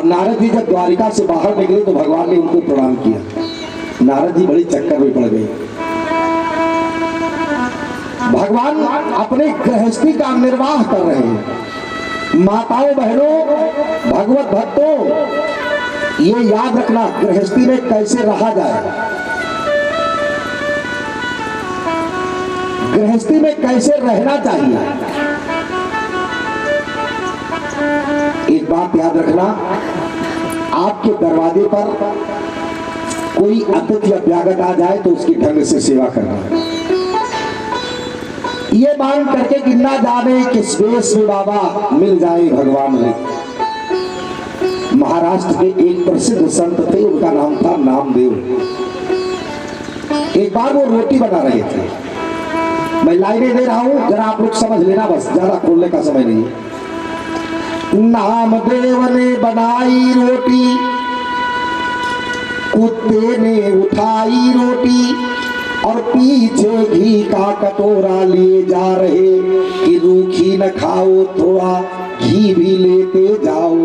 नारद जी जब द्वारिका से बाहर निकले तो भगवान ने उनको प्रणाम किया। नारद जी बड़ी चक्कर में पड़ गए। भगवान अपने गृहस्थी का निर्वाह कर रहे हैं। माताओं बहनों भगवत भक्तों, ये याद रखना गृहस्थी में कैसे रहा जाए, गृहस्थी में कैसे रहना चाहिए। एक बात याद रखना, आपके दरवाजे पर कोई अतिथि अभ्यागत आ जाए तो उसकी ढंग से सेवा करना, ये मांग करके कि ना जाने किस वेश में बाबा मिल जाए भगवान में। महाराष्ट्र के एक प्रसिद्ध संत थे, उनका नाम था नामदेव। एक बार वो रोटी बना रहे थे, मैं लाइनें दे रहा हूं, जरा आप लोग समझ लेना, बस ज्यादा खोलने का समय नहीं है। नामदेव ने बनाई रोटी, कुत्ते ने उठाई रोटी, और पीछे घी का कटोरा लिए जा रहे कि रूखी न खाओ, थोड़ा घी भी लेते जाओ।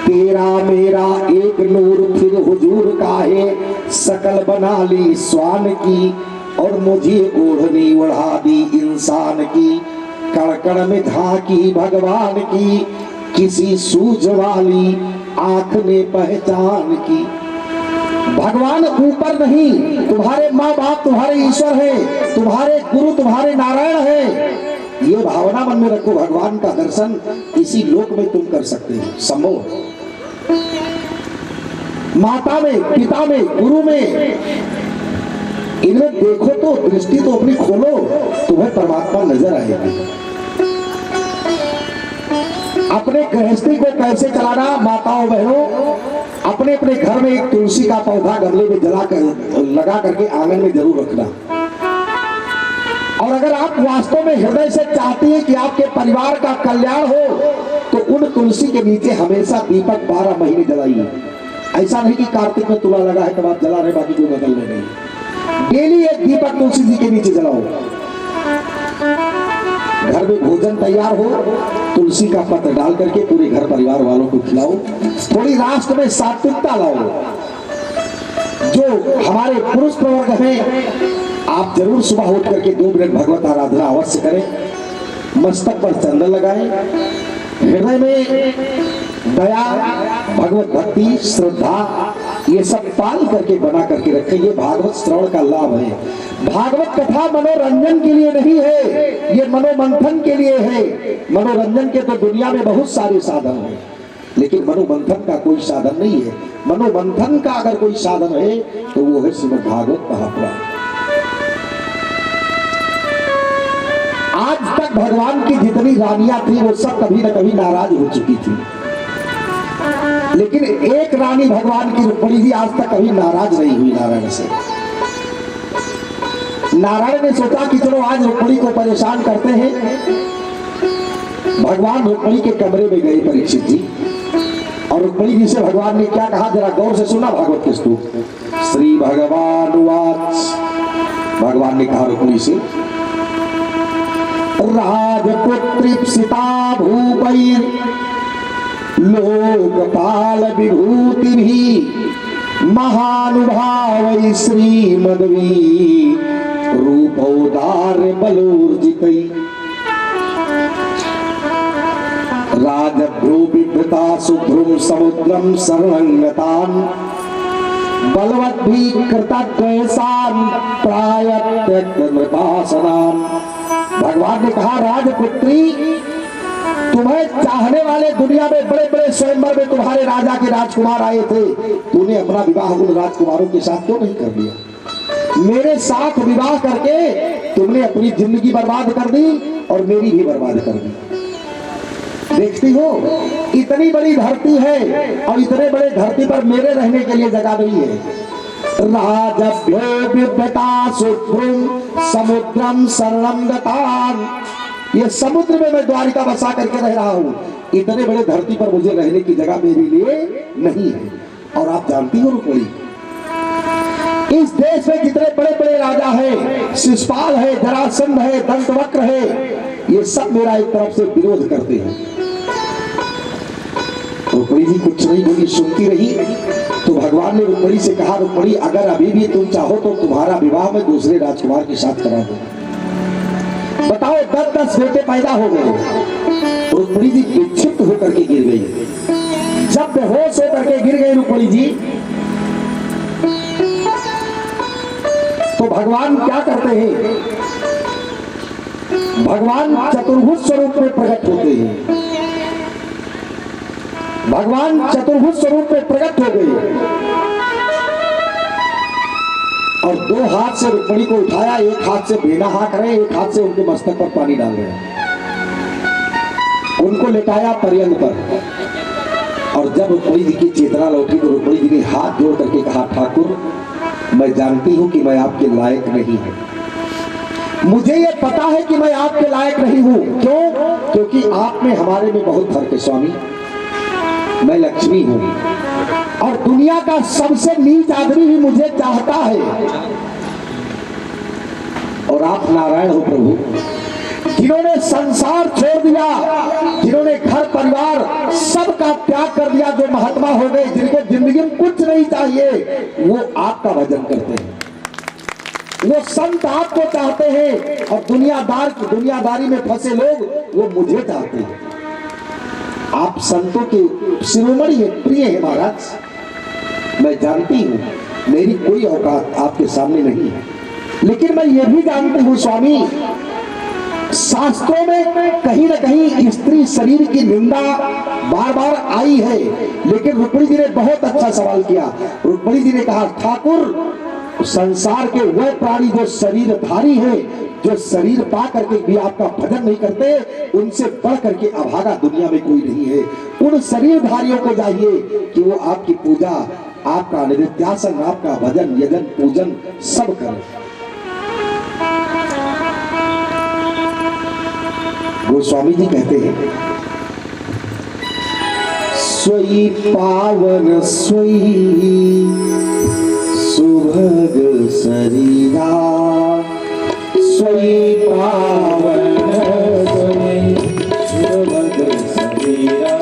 तेरा मेरा एक नूर फिर हुजूर का है, शकल बना ली स्वान की, और मुझे ओढ़नी ओढ़ा दी इंसान की। कड़कड़ में झांकी भगवान की, किसी सूझ वाली आंख ने पहचान की। भगवान ऊपर नहीं, तुम्हारे माँ बाप तुम्हारे ईश्वर है, तुम्हारे गुरु तुम्हारे नारायण है। ये भावना मन में रखो, भगवान का दर्शन इसी लोक में तुम कर सकते हो, संभव। माता में, पिता में, गुरु में, इन्हें देखो तो दृष्टि तो अपनी खोलो, तुम्हें परमात्मा नजर आएगी। अपने गृहस्थी को कैसे चलाना, माताओं बहनों, अपने अपने घर में एक तुलसी का पौधा गमले में लगा करके आंगन में जरूर रखना। और अगर आप वास्तव में हृदय से चाहती हैं कि आपके परिवार का कल्याण हो, तो उन तुलसी के नीचे हमेशा दीपक 12 महीने जलाइए। ऐसा नहीं कि कार्तिक में तुला लगा है तब आप जला रहे, बाकी कोई बदल नहीं। डेली एक दीपक तुलसी जी के नीचे जलाओ। घर में भोजन तैयार हो, तुलसी का पत्र डाल करके पूरे घर परिवार वालों को खिलाओ। थोड़ी राष्ट्र में सात्विकता लाओ। जो हमारे पुरुष प्रवर्ग हैं, आप जरूर सुबह उठ करके 2 मिनट भगवत आराधना अवश्य करें। मस्तक पर चंदन लगाएं, हृदय में दया, भगवत भक्ति, श्रद्धा, ये सब पाल करके बना करके रखें। ये भागवत श्रवण का लाभ है। भागवत कथा मनोरंजन के लिए नहीं है, ये मनोमंथन के लिए है। मनोरंजन के तो दुनिया में बहुत सारे साधन हैं, लेकिन मनोमंथन का कोई साधन नहीं है। मनोमंथन का अगर कोई साधन है तो वो है श्रीमद् भागवत महापुराण। आज तक भगवान की जितनी रानियां थी वो सब कभी न कभी नाराज हो चुकी थी, लेकिन एक रानी भगवान की रुक्मिणी जी आज तक कभी नाराज नहीं हुई नारायण से। नारायण ने सोचा कि चलो आज रुक्मिणी को परेशान करते हैं। भगवान रुक्मिणी के कमरे में गए परीक्षित जी, और रुक्मिणी जी से भगवान ने क्या कहा, जरा गौर से सुना भागवत के स्तुति। श्री भगवान वाच, भगवान ने कहा रुक्मिणी से, राजपुत्री सीता भूपैर लोकपाल विभूति भी महानुभाव श्रीमद्वी रूपोदार बलोर्जितै। राजभ्रो बिभ्रता शुभ्रुम समुद्रम शरणंगतान बलवद्भी कृतद्वयसान् प्रायत्यक्तनृपासनान्। भगवान ने कहा, राजपुत्री, तुम्हें चाहने वाले दुनिया में बड़े बड़े स्वयंवर में तुम्हारे राजा के राजकुमार आए थे, तूने अपना विवाह उन राजकुमारों के साथ क्यों नहीं कर लिया? मेरे साथ विवाह करके तुमने अपनी जिंदगी बर्बाद कर दी और मेरी भी बर्बाद कर दी। देखती हो, इतनी बड़ी धरती है और इतने बड़े धरती पर मेरे रहने के लिए जगह नहीं है। समुद्रम शरणं गतान्, ये समुद्र में मैं द्वारिका बसा करके रह रहा हूँ, इतने बड़े धरती पर मुझे रहने की जगह मेरे लिए नहीं है। और आप जानती हो रुक्मिणी, इस देश में जितने बड़े बड़े राजा हैं, शिशुपाल है, जरासंध है, दंतवक्र है, ये सब मेरा एक तरफ से विरोध करते हैं। रुक्मिणी जी कुछ नहीं बोली, सुनती रही। तो भगवान ने रुक्मिणी से कहा, रुक्मिणी अगर अभी भी तुम चाहो तो तुम्हारा विवाह मैं दूसरे राजकुमार के साथ करा दूं। बताओ 10-10 बेटे पैदा हो गए। रुक्मिणी जी विक्षिप्त होकर के गिर गई। जब बेहोश होकर के गिर गई रुक्मिणी जी, तो भगवान क्या करते हैं, भगवान चतुर्भुज स्वरूप में प्रकट होते हैं। भगवान चतुर्भुज स्वरूप में प्रकट हो गए और 2 हाथ से रुक्मिणी को उठाया, एक हाथ से बेना हाथ रहे, एक हाथ से उनके मस्तक पर पानी डाल रहे, उनको लेटाया पर्यंत पर। और जब रुक्मिणी जी की चेतना लौटी तो रुक्मिणी जी ने हाथ जोड़ करके कहा, ठाकुर मैं जानती हूं कि मैं आपके लायक नहीं हूं, मुझे ये पता है कि मैं आपके लायक नहीं हूं। क्यों? क्योंकि आप में हमारे में बहुत फर्क है स्वामी। मैं लक्ष्मी हूं और दुनिया का सबसे नीच आदमी भी मुझे चाहता है, और आप नारायण हो प्रभु, जिन्होंने संसार छोड़ दिया, जिन्होंने घर परिवार सबका त्याग कर दिया, जो महात्मा हो गए, जिनको जिंदगी में कुछ नहीं चाहिए, वो आपका भजन करते हैं, वो संत आपको चाहते हैं। और दुनियादारी में फंसे लोग वो मुझे चाहते हैं। आप संतों के शिरोमणि है, प्रिय है महाराज। मैं जानती हूं मेरी कोई औकात आपके सामने नहीं है, लेकिन मैं ये भी जानती हूं स्वामी, शास्त्रों में कहीं न कहीं स्त्री शरीर की निंदा बार बार आई है। लेकिन रुक्मिणी जी ने बहुत अच्छा सवाल किया। रुक्मिणी जी ने कहा, ठाकुर संसार के वह प्राणी जो शरीरधारी है, जो शरीर पा करके भी आपका भजन नहीं करते, उनसे बढ़ करके अभागा दुनिया में कोई नहीं है। उन शरीरधारियों को चाहिए कि वो आपकी पूजा, आपका नित्यासन, आपका भजन यजन पूजन सब करें। गोस्वामी जी कहते हैं, सोई पावन सोई सुभग शरीरा, सोई पावन सोई सुभग शरीरा,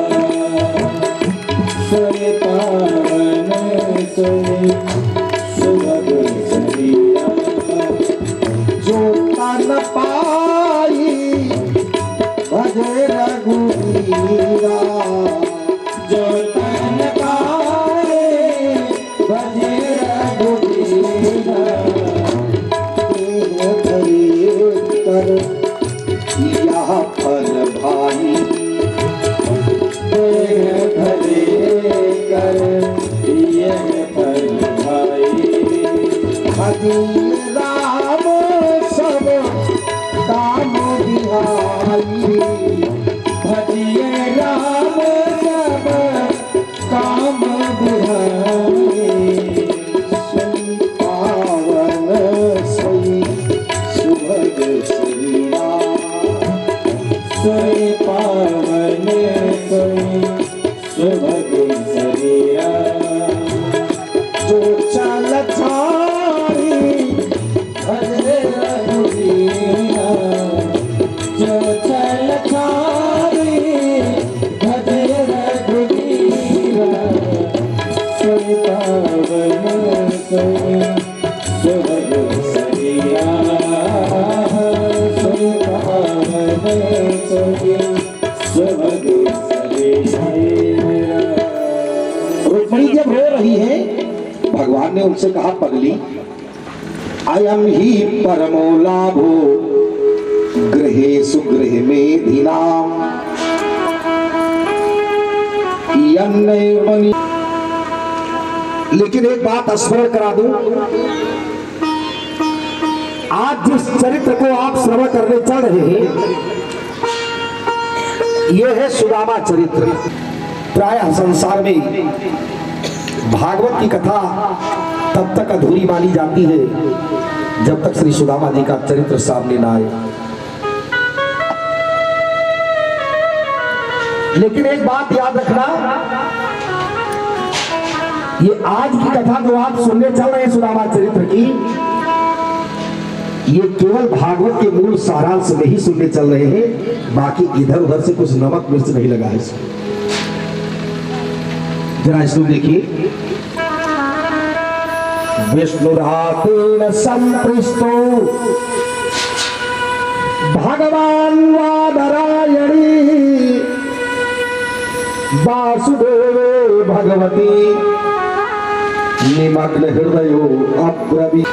सोई पावन सोई सुभग शरीरा, जो तन पाई भजे रघुवीरा, जो तन पाए भजे रघुवीरा, देह धरे कर यह फल भाई, देह धरे कर यह फल भाई, भजे राम सब काम बिहाई, भजिए राम सब काम बिहाई, सोई पावन सोई सुभग शरीरा, सोई पावन सोई सुभग शरीरा, जो चल छाड़ी भजे रघुवीरा, जो चल छाड़ी भजे रघुवीरा, सोई पावन सोई सुभग शरीरा, सोई पावन सोई सुभग शरीरा। रुक्मिणी जब रो रही है, भगवान ने उनसे कहा, पगली अयम ही परमो लाभो गृहे सुगृह में धीनाम, लेकिन एक बात स्मरण करा दूं, आज जिस चरित्र को आप श्रवण करने चल रहे हैं, यह है सुदामा चरित्र। प्रायः संसार में भागवत की कथा तब तक अधूरी मानी जाती है जब तक श्री सुदामा जी का चरित्र सामने ना आए। लेकिन एक बात याद रखना, ये आज की कथा जो आप सुनने चल रहे हैं सुदामा चरित्र की, ये केवल भागवत के मूल सारांश में ही सुनने चल रहे हैं, बाकी इधर उधर से कुछ नमक मिर्च नहीं लगा है इसमें। जरा इसको देखिए। विष्णुरातेन संपृष्टो भगवान वादरायणी वासुदेवे भगवती निमग्न हृदयो अब्रवी।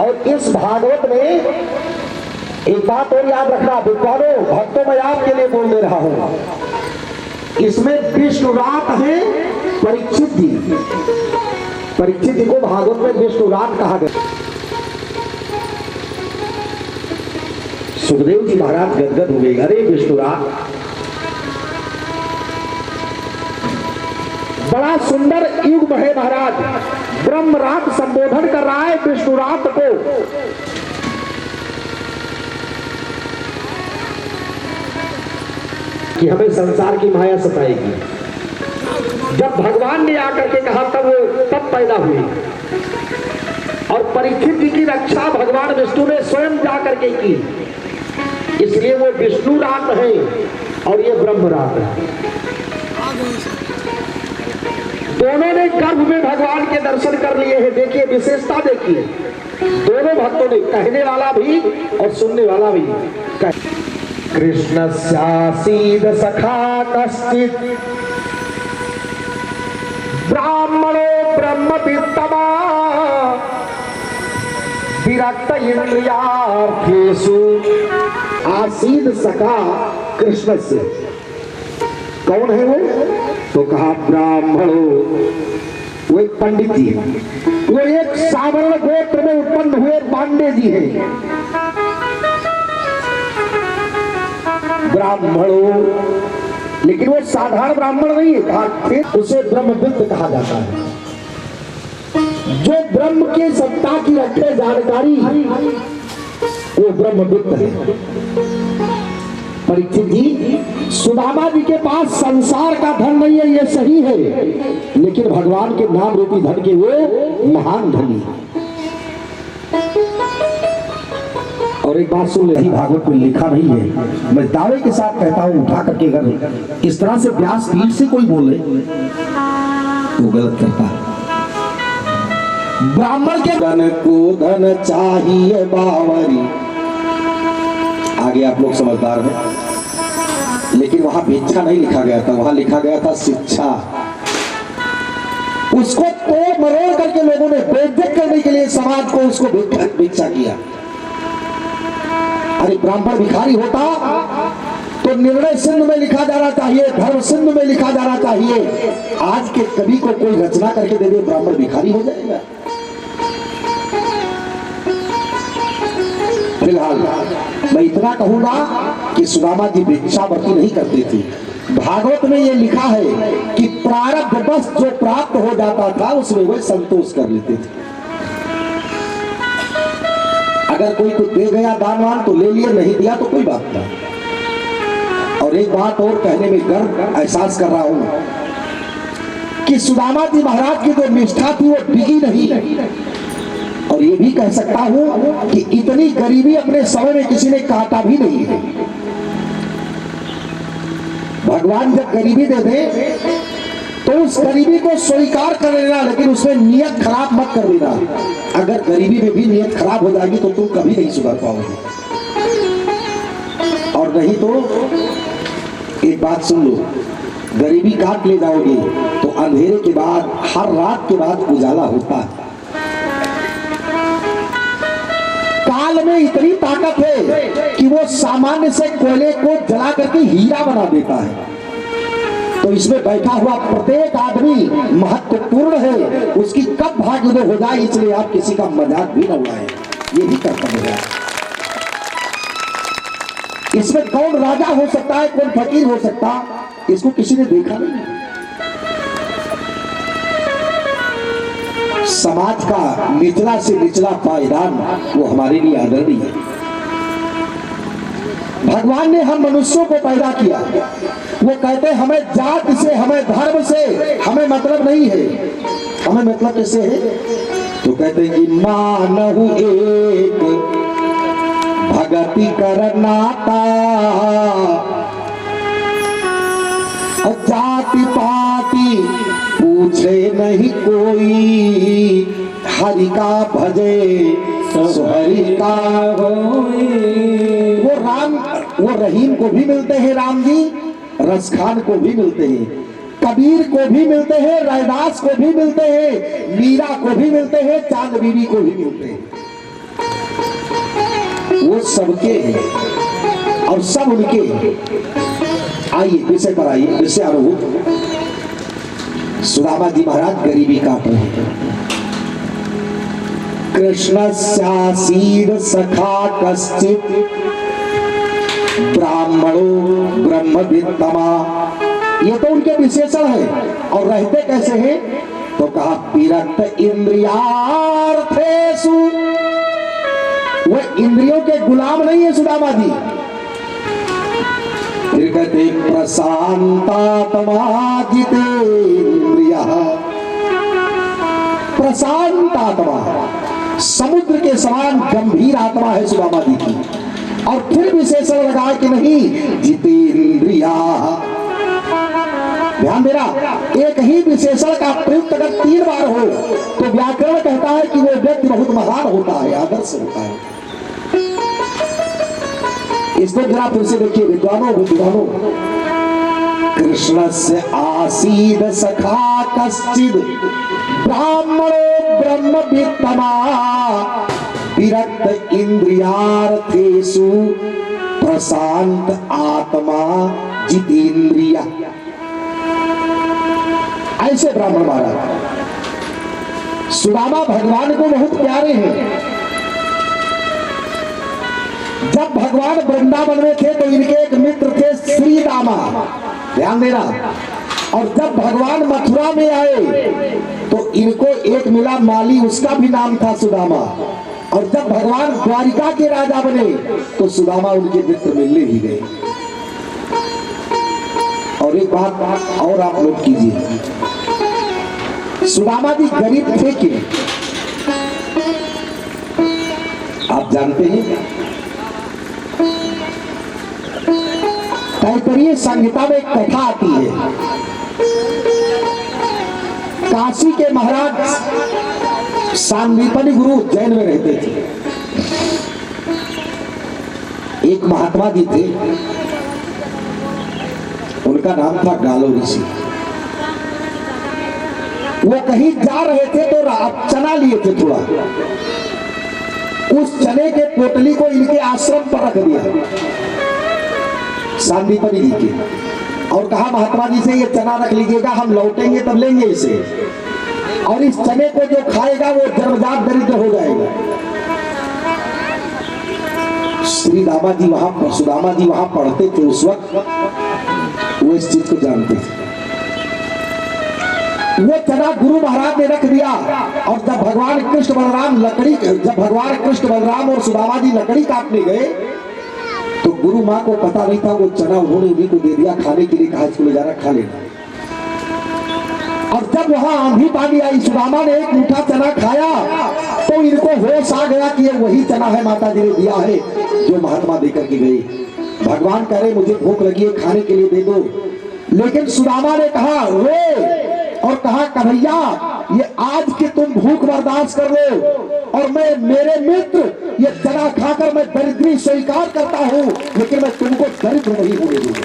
और इस भागवत में एक बात और याद रखना विद्वानों, भक्तों, मैं आपके लिए बोल दे रहा हूं। इसमें विष्णुरात है परीक्षित जी। परीक्षित जी को भागवत में विष्णुरात कहा गया। सुखदेव जी महाराज गदगद हो गए, अरे विष्णुरात, बड़ा सुंदर युग है महाराज। ब्रह्मरात संबोधन कर रहा है विष्णुरात को। कि हमें संसार की माया सताएगी। जब भगवान ने आकर के कहा तब पैदा हुई। और परीक्षित जी की रक्षा भगवान विष्णु ने स्वयं जाकर के की, इसलिए वो विष्णु रात है और ये ब्रह्म रात है। दोनों ने गर्भ में भगवान के दर्शन कर लिए हैं। देखिए विशेषता, देखिए दोनों भक्तों ने, कहने वाला भी और सुनने वाला भी। कृष्णस्यासीद सखा कश्चित् ब्राह्मणो ब्रह्मवित्तमा विरक्त इंद्रियार्थेषु। आसीद सखा कृष्ण से, कौन है वो? तो कहा ब्राह्मणो, वो एक पंडित जी है, वो एक सावर्ण गोत्र में उत्पन्न हुए पांडे जी हैं। ब्राह्मणों, लेकिन वो साधारण ब्राह्मण नहीं है, कहा फिर उसे ब्रह्मविद्त कहा जाता है। जो ब्रह्म के सत्ता की रखे जानकारी, वो ब्रह्मविद्त है। परीक्षित जी, सुदामा जी के पास संसार का धन नहीं है, ये सही है, लेकिन भगवान के नाम रूपी धन के वो महान धनी है। और एक बात सुन ले, भागवत में लिखा नहीं है, मैं दावे के साथ कहता हूं, उठा करके अगर इस तरह से व्यास पीठ से कोई बोले तो गलत करता है। ब्राह्मण के धन को धन चाहिए बावरी, आगे आप लोग समझदार हैं, लेकिन वहां भिक्षा नहीं लिखा गया था, वहां लिखा गया था शिक्षा। उसको तो मरोड़ करके लोगों ने बेइज्जत करने के लिए समाज को उसको भिक्षा किया। अरे ब्राह्मण भिखारी होता तो निर्णय सिंधु में लिखा जाना चाहिए, धर्म सिंधु में लिखा जाना चाहिए। आज के कवि को कोई रचना करके दे दे, ब्राह्मण भिखारी हो जाएगा। फिलहाल मैं इतना कहूंगा कि सुदामा जी भिक्षावृत्ति नहीं करते थे। भागवत में यह लिखा है कि प्रारब्ध बस जो प्राप्त हो जाता था उसमें वे संतोष कर लेते थे। अगर कोई कुछ दे गया दानवान तो ले लिया, नहीं दिया तो कोई बात नहीं। और एक बात और कहने में गर्व एहसास कर रहा हूं कि सुदामा जी महाराज की जो निष्ठा थी वो डिगी नहीं। और ये भी कह सकता हूं कि इतनी गरीबी अपने समय में किसी ने काटा भी नहीं है। भगवान जब गरीबी दे दे तो उस गरीबी को स्वीकार कर लेना, लेकिन उसमें नियत खराब मत कर लेना। अगर गरीबी में भी नियत खराब हो जाएगी तो तुम कभी नहीं सुधर पाओगे। और नहीं तो एक बात सुन लो, गरीबी काट ले जाओगे तो अंधेरे के बाद, हर रात के बाद उजाला होता है। काल में इतनी ताकत है कि वो सामान्य से कोयले को जला करके हीरा बना देता है। तो इसमें बैठा हुआ प्रत्येक आदमी महत्वपूर्ण है, उसकी कब भाग्योदय हो जाए, इसलिए आप किसी का मजाक भी न उड़ाएं, ये भी कर्तव्य है। इसमें कौन राजा हो सकता है, कौन फकीर हो सकता, इसको किसी ने देखा नहीं। समाज का निचला से निचला पायदान वो हमारे लिए आदरणीय है। भगवान ने हम मनुष्यों को पैदा किया, वो कहते हमें जात से, हमें धर्म से हमें मतलब नहीं है। हमें मतलब कैसे है? तो कहते हैं कि मानहु एक भगति कर नाता, राधिका भजे सोहरी का होए। वो रहीम को भी मिलते हैं राम जी, रसखान को भी मिलते हैं, कबीर को भी मिलते हैं, रैदास को भी मिलते हैं, मीरा को भी मिलते हैं, चांद बीबी को भी मिलते हैं। वो सबके हैं और सब उनके हैं। आइए विषय पर आइए, विषय अनुभूत। सुदामा जी महाराज गरीबी काट रहे हैं। कृष्णस्यासीद सखा कश्चित् ब्राह्मणो ब्रह्मवित्तमा। ये तो उनके विशेषण है। और रहते कैसे हैं? तो कहा विरक्त इंद्रियार्थेषु। वह इंद्रियों के गुलाम नहीं है सुदामा जी। फिर कहते प्रशांतात्मा जितेन्द्रियः। प्रशांत आत्मा, समुद्र के समान गंभीर आत्मा है सुदामा जी की। और फिर विशेषण लगा कि नहीं जितेन्द्रिया। ध्यान देना, एक ही विशेषण का प्रयुक्त अगर 3 बार हो तो व्याकरण कहता है कि वो व्यक्ति बहुत महान होता है, आदर्श होता है। इसको जरा फिर से देखिए विद्वानों। कृष्ण से आसीद सखा कश्चिद ब्राह्मणो ब्रह्मवित्तमा विरक्त इंद्रियार्थेषु प्रशांत आत्मा जितेन्द्रिय। ऐसे ब्राह्मण महाराज सुदामा भगवान को बहुत प्यारे हैं। जब भगवान वृंदावन में थे तो इनके एक मित्र थे श्री दामा, ध्यान देना। और जब भगवान मथुरा में आए तो इनको एक मिला माली, उसका भी नाम था सुदामा। और जब भगवान द्वारिका के राजा बने तो सुदामा उनके मित्र मिलने भी गए। और एक बात और आप नोट कीजिए, सुदामा जी गरीब थे कि आप जानते हैं? तैतरीय संहिता में एक कथा आती है। काशी के महाराज सांदीपनि गुरु जैन में रहते थे। एक महात्मा जी थे, उनका नाम था गालो ऋषि। वो कहीं जा रहे थे तो चना लिए थे थोड़ा, उस चने के पोटली को इनके आश्रम पर रख दिया सांदीपनि जी के, और कहा महात्मा जी से ये चना रख लीजिएगा, हम लौटेंगे तब लेंगे इसे, और इस चने को जो खाएगा वो जन्मजात दरिद्र हो जाएगा। श्री दामा जी वहां, सुदामा जी वहां पढ़ते थे उस वक्त, वो इस चीज को जानते थे। वो चना गुरु महाराज ने रख दिया। और जब भगवान कृष्ण बलराम और सुदामा जी लकड़ी काटने गए तो गुरु माँ को पता नहीं था, वो चना उन्होंने उन्हीं को दे दिया खाने के लिए, कहा इसको ले जाना खा लेना। और जब वहां आंधी पानी आई, सुदामा ने एक मीठा चना खाया तो इनको होश आ गया कि ये वही चना है माता जी ने दिया है जो महात्मा देकर के गई। भगवान कह रहे मुझे भूख लगी है, खाने के लिए दे दो। लेकिन सुदामा ने कहा रो और कहा कन्हैया ये आज की तुम भूख बर्दाश्त कर लो, और मैं मेरे मित्र ये चना खाकर मैं दरिद्री स्वीकार करता हूं, लेकिन मैं तुमको दरिद्र नहीं होने दूंगा।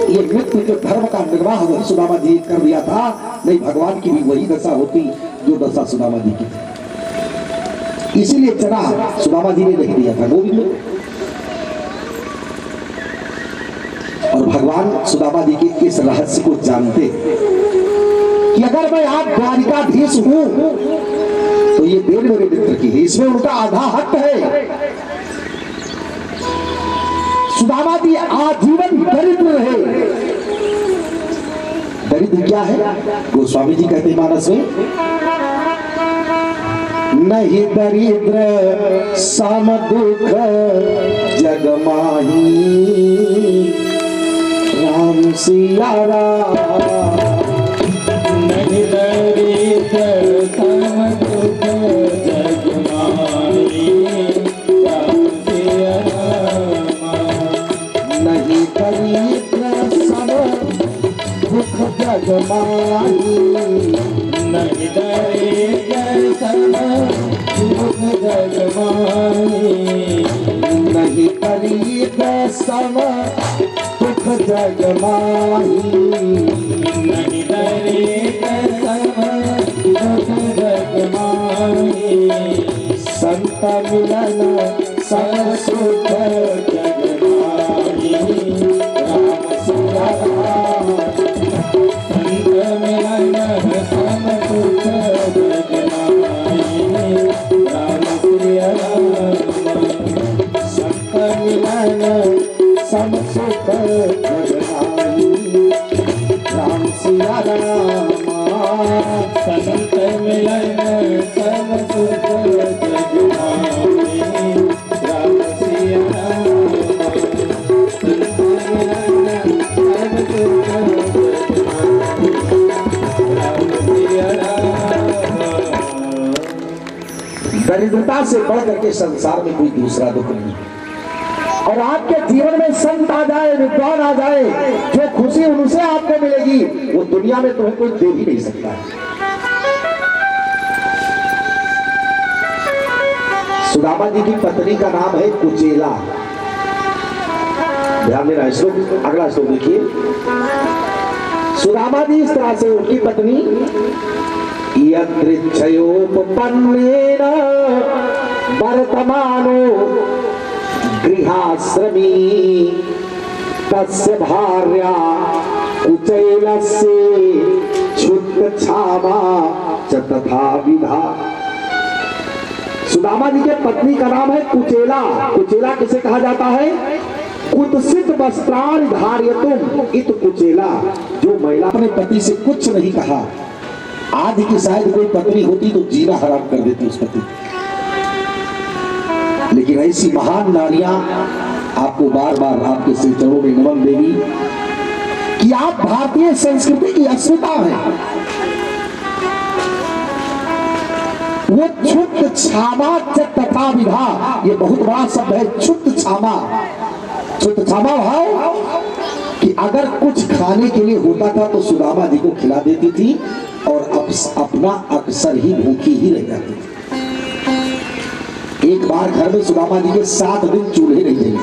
ये मित्र के धर्म का निर्वाह वही सुदामा जी कर दिया था, नहीं भगवान की भी वही दशा होती जो दशा सुदामा जी की थी। इसीलिए चना सुदामा जी ने नहीं दिया था गोविंद में। और भगवान सुदामा जी के इस रहस्य को जानते कि अगर मैं आप द्वारिकाधीश हूं तो ये देन मेरे मित्र की है, इसमें उनका आधा हक है। सुदामा जी आजीवन दरिद्र रहे। दरिद्र क्या है? गोस्वामी जी कहते हैं मानस में, नहीं दरिद्र सम दुख जग माही, राम सिया राम। नहीं दरिद्र सम दुख जग माही, राम सिया राम। नहीं दरिद्र सम दुख जग माही, नहीं नहीं करी सम दुख जग माही, नहीं करी सम दुख जग माही, संत मिलन सम सुख जग माही। राम सिया राम, संत मिलन सम सुख जग माही, राम श्री राम। संत मिलन सम सुख जग माही। राम सिया राम, संत मिलन सम सुख जग माही, राम श्री राम। संत मिलन सम सुख जग माही, राम श्री राम। दरिद्रता से बढ़ करके संसार में कोई दूसरा दुख नहीं है। और आपके जीवन में संत आ जाए, विद्वान आ जाए, जो खुशी उनसे आपको मिलेगी वो दुनिया में तुम्हें कोई दे ही नहीं सकता है। सुदामा जी की पत्नी का नाम है कुचेला। ध्यान देना, श्लोक अगला श्लोक देखिए। सुदामा जी इस तरह से उनकी पत्नी यदृच्छयोपपन्नेन वर्तमानो गृहाश्रमी तस्य भार्या कुचैलस्य क्षुत्क्षामा च तथा विधा। सुदामा जी के पत्नी का नाम है कुचेला। कुचेला किसे कहा जाता है? कुत्सित वस्त्रान धार्यतुम इत कुचेला। जो महिला अपने पति से कुछ नहीं कहा, आज की शायद कोई पत्नी होती तो जीना हराम कर देती उस पति, लेकिन ऐसी महान नारियां आपको बार बार आपके श्री चरणों में नमन देगी कि आप भारतीय संस्कृति की अस्मिता हैं। वो क्षुब्ध क्षामा तथा विधा, ये बहुत बड़ा शब्द है। क्षुब्ध क्षामा, क्षुब्ध क्षामा भाव कि अगर कुछ खाने के लिए होता था तो सुदामा जी को खिला देती थी और अपना अक्सर ही भूखी ही रह जाती थी। एक बार घर में सुदामा जी के 7 दिन चूल्हे नहीं जले।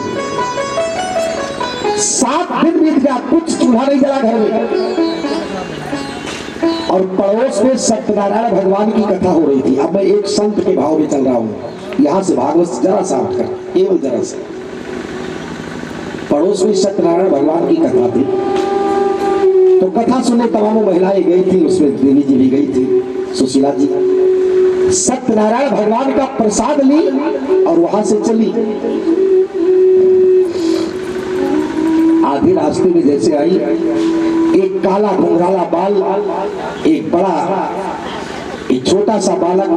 7 दिन बीत गया, कुछ चूल्हा नहीं जला घर में। और पड़ोस में सत्यनारायण भगवान की कथा हो रही थी। अब मैं एक संत के भाव में चल रहा हूं, यहां से भागवत जरा सा हटकर, केवल जरा सा। पड़ोस में सत्यनारायण भगवान की कथा थी, तो कथा सुनने तमाम महिलाएं गई थी, उसमें देवी जी भी गई थी, सुशीला जी। सत्यनारायण भगवान का प्रसाद ली और वहां से चली। आधे रास्ते में जैसे आई, एक काला घुंघराला बाल, एक बड़ा, एक छोटा सा बालक,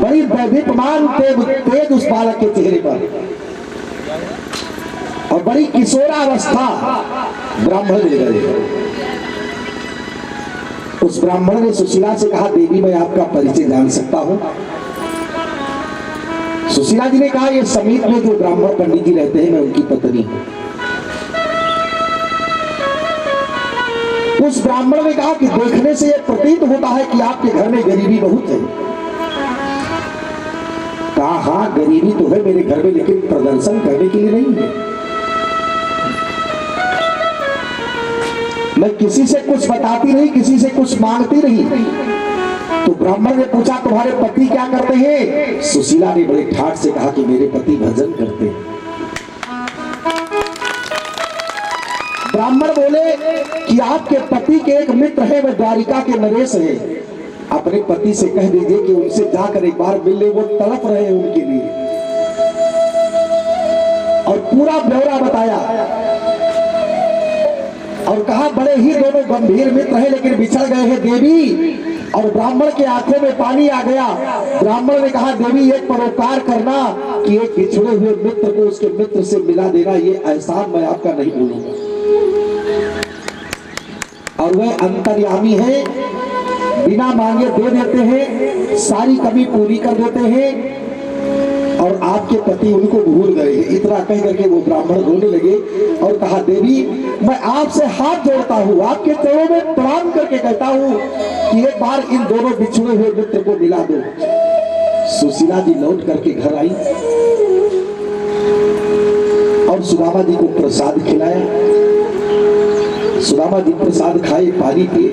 बड़ी दैदीप्यमान तेज उस बालक के चेहरे पर, और बड़ी किशोरावस्था ब्राह्मण ले गए। उस ब्राह्मण ने सुशीला से कहा, देवी मैं आपका परिचय जान सकता हूं? सुशीला जी ने कहा, ये समीप में जो ब्राह्मण पंडित जी रहते हैं मैं उनकी पत्नी हूं। उस ब्राह्मण ने कहा कि देखने से यह प्रतीत होता है कि आपके घर में गरीबी बहुत है। कहा हाँ गरीबी तो है मेरे घर में, लेकिन प्रदर्शन करने के लिए नहीं है। मैं किसी से कुछ बताती नहीं, किसी से कुछ मांगती नहीं। तो ब्राह्मण ने पूछा तुम्हारे पति क्या करते हैं? सुशीला ने बड़े ठाठ से कहा कि मेरे पति भजन करते हैं। ब्राह्मण बोले कि आपके पति के एक मित्र है, वह द्वारिका के नरेश है, अपने पति से कह दीजिए कि उनसे जाकर एक बार मिल ले, वो तड़प रहे हैं उनके लिए। और पूरा ब्यौरा बताया और कहा बड़े ही दोनों गंभीर मित्र हैं, लेकिन बिछड़ गए हैं देवी। और ब्राह्मण के आंखों में पानी आ गया। ब्राह्मण ने कहा देवी एक परोपकार करना कि एक बिछड़े हुए मित्र को उसके मित्र से मिला देना, ये एहसान मैं आपका नहीं भूलूंगा। और वह अंतर्यामी है, बिना मांगे दे देते हैं, सारी कमी पूरी कर देते हैं, और आपके पति उनको भूल गए। इतना कह करके वो ब्राह्मण रोने लगे और कहा देवी मैं आपसे हाथ जोड़ता हूँ, आपके चरणों में प्रणाम करके कहता हूँ कि एक बार इन दोनों बिछड़े हुए मित्र को मिला दो। सुशीला जी लौट करके घर आई और सुदामा जी को प्रसाद खिलाया। सुदामा जी प्रसाद खाए, पानी पिए।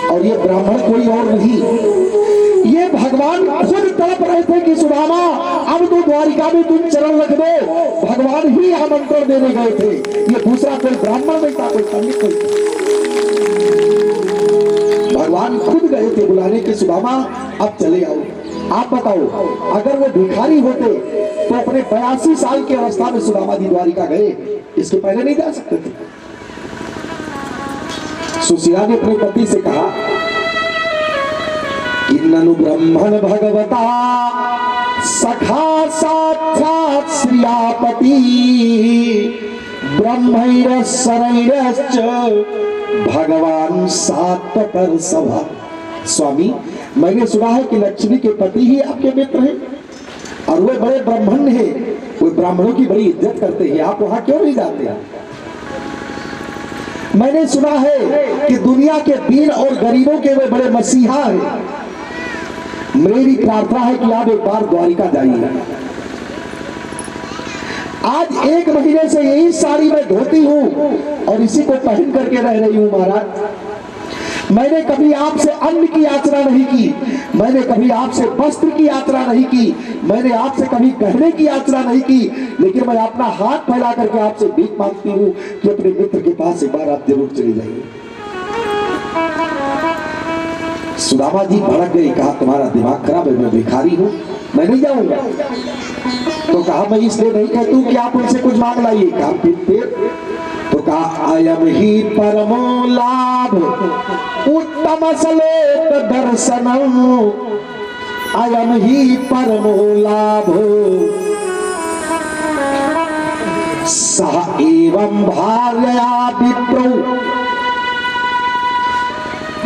और ये ब्राह्मण कोई और नहीं, ये भगवान खुद तड़प रहे थे कि सुदामा अब तो द्वारिका में तुम चरण रख दो। भगवान ही आमंत्रण देने गए थे, ये दूसरा कोई ब्राह्मण नहीं था, कोई पंडित नहीं था। भगवान खुद गए थे बुलाने के, सुदामा अब चले आओ। आप बताओ, अगर वो भिखारी होते तो अपने 82 साल की अवस्था में सुदामा जी द्वारिका गए, इसके पहले नहीं जा सकते थे। सुशीला ने अपने पति से कहा कि ननु ब्रह्मण भगवता सखा साक्षात श्रियापति ब्रह्मैर शरैरश्च भगवान सात्वकर सभा। स्वामी, मैंने सुना है कि लक्ष्मी के पति ही आपके मित्र हैं और वे बड़े ब्राह्मण हैं, वे ब्राह्मणों की बड़ी इज्जत करते हैं, आप वहां क्यों नहीं जाते हैं? मैंने सुना है कि दुनिया के दीन और गरीबों के वे बड़े मसीहा हैं। मेरी प्रार्थना है कि आप एक बार द्वारिका जाइए। आज 1 महीने से यही साड़ी मैं धोती हूं और इसी को पहन करके रह रही हूं महाराज। मैंने कभी आपसे अन्न की याचना नहीं की, मैंने कभी आपसे वस्त्र की याचना नहीं की, मैंने आपसे कभी गहने की याचना नहीं की, लेकिन मैं अपना हाथ फैला करके आपसे भीख मांगती हूँ कि अपने मित्र के पास एक बार आप जरूर चले जाइए। सुदामा जी भड़क गए, कहा तुम्हारा दिमाग खराब है, मैं भिखारी हूँ, मैं नहीं जाऊंगा। तो कहा मैं इसलिए नहीं कहती हूँ कि आप उनसे कुछ मांग लाइए। कहा फिर तो कहा अयम ही परमो लाभ उत्तम सलोक दर्शनम, अयम ही परमो लाभ सह एवं भार्या विप्रो।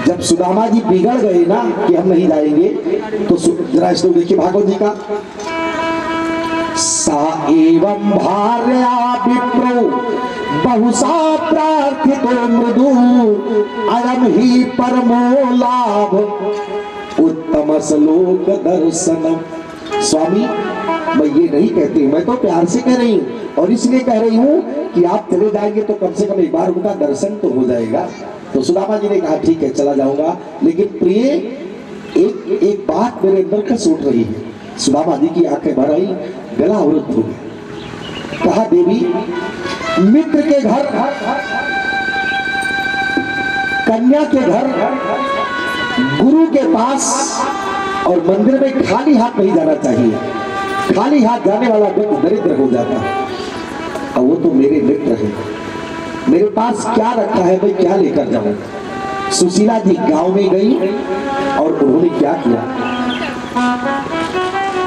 जब सुदामा जी बिगड़ गए ना कि हम नहीं जाएंगे, तो जरा श्लोक देखिए भागवत जी का। सा एवं भार्या विप्रो बहुसा प्रार्थितो मृदु, अयम ही परमो लाभ उत्तम श्लोक दर्शनम। स्वामी, मैं ये नहीं कहती, मैं तो प्यार से कह रही हूँ और इसलिए कह रही हूँ कि आप चले जाएंगे तो कम से कम एक बार उनका दर्शन तो हो जाएगा। तो सुदामा जी ने कहा ठीक है चला जाऊंगा, लेकिन प्रिय एक बात मेरे अंदर का सूट रही है। सुदामा जी की आंखें भर आई, गला अवरुद्ध हो गया। कहा देवी, मित्र के घर, कन्या के घर, गुरु के पास और मंदिर में खाली हाथ नहीं जाना चाहिए। खाली हाथ जाने वाला व्यक्ति दरिद्र हो जाता है। और वो तो मेरे मित्र हैं, मेरे पास क्या रखा है, मैं क्या लेकर जाऊं। सुशीला जी गांव में गई और उन्होंने क्या किया,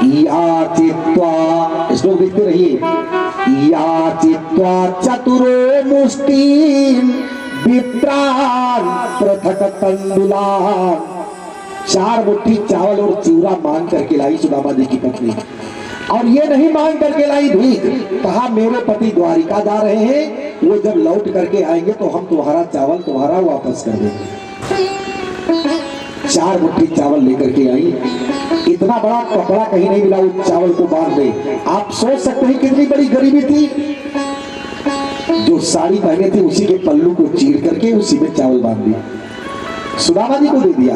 याचित्वा, श्लोक देखते रहिए, याचित्वा चतुरो मुष्टिं विप्रान पृथक तंडुलान। 4 मुट्ठी चावल और चूरा मांग करके लाई सुदामा जी की पत्नी। और ये नहीं मांग करके लाई भीख, कहा मेरे पति द्वारिका जा रहे हैं, वो जब लौट करके आएंगे तो हम तुम्हारा चावल तुम्हारा वापस कर देंगे। 4 मुट्ठी चावल लेकर के आई। इतना बड़ा कपड़ा कहीं नहीं मिला उस चावल को बांध दे। आप सोच सकते हैं कितनी बड़ी गरीबी थी। जो साड़ी पहने थे उसी के पल्लू को चीर करके उसी में चावल बांध दिया, सुदामा जी को दे दिया।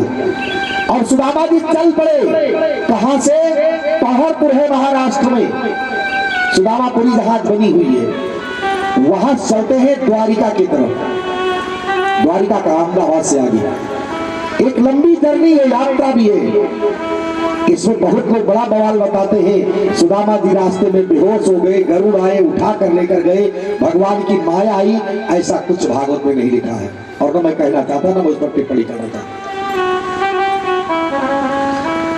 और सुदामा जी चल पड़े। कहां से? पहाड़पुर है महाराष्ट्र में, सुदामापुरी जहाज बनी हुई है, वहां चलते हैं द्वारिका की तरफ। द्वारिका का अहमदाबाद से आगे एक लंबी जर्नी है, यात्रा भी है। इसमें बहुत लोग बड़ा बवाल बताते हैं। सुदामा जी रास्ते में बेहोश हो गए, गरुड़ आए उठा कर लेकर गए, भगवान की माया आई, ऐसा कुछ भागवत में नहीं लिखा है। और ना मैं कहना चाहता ना मैं उस पर टिप्पणी करना चाहता।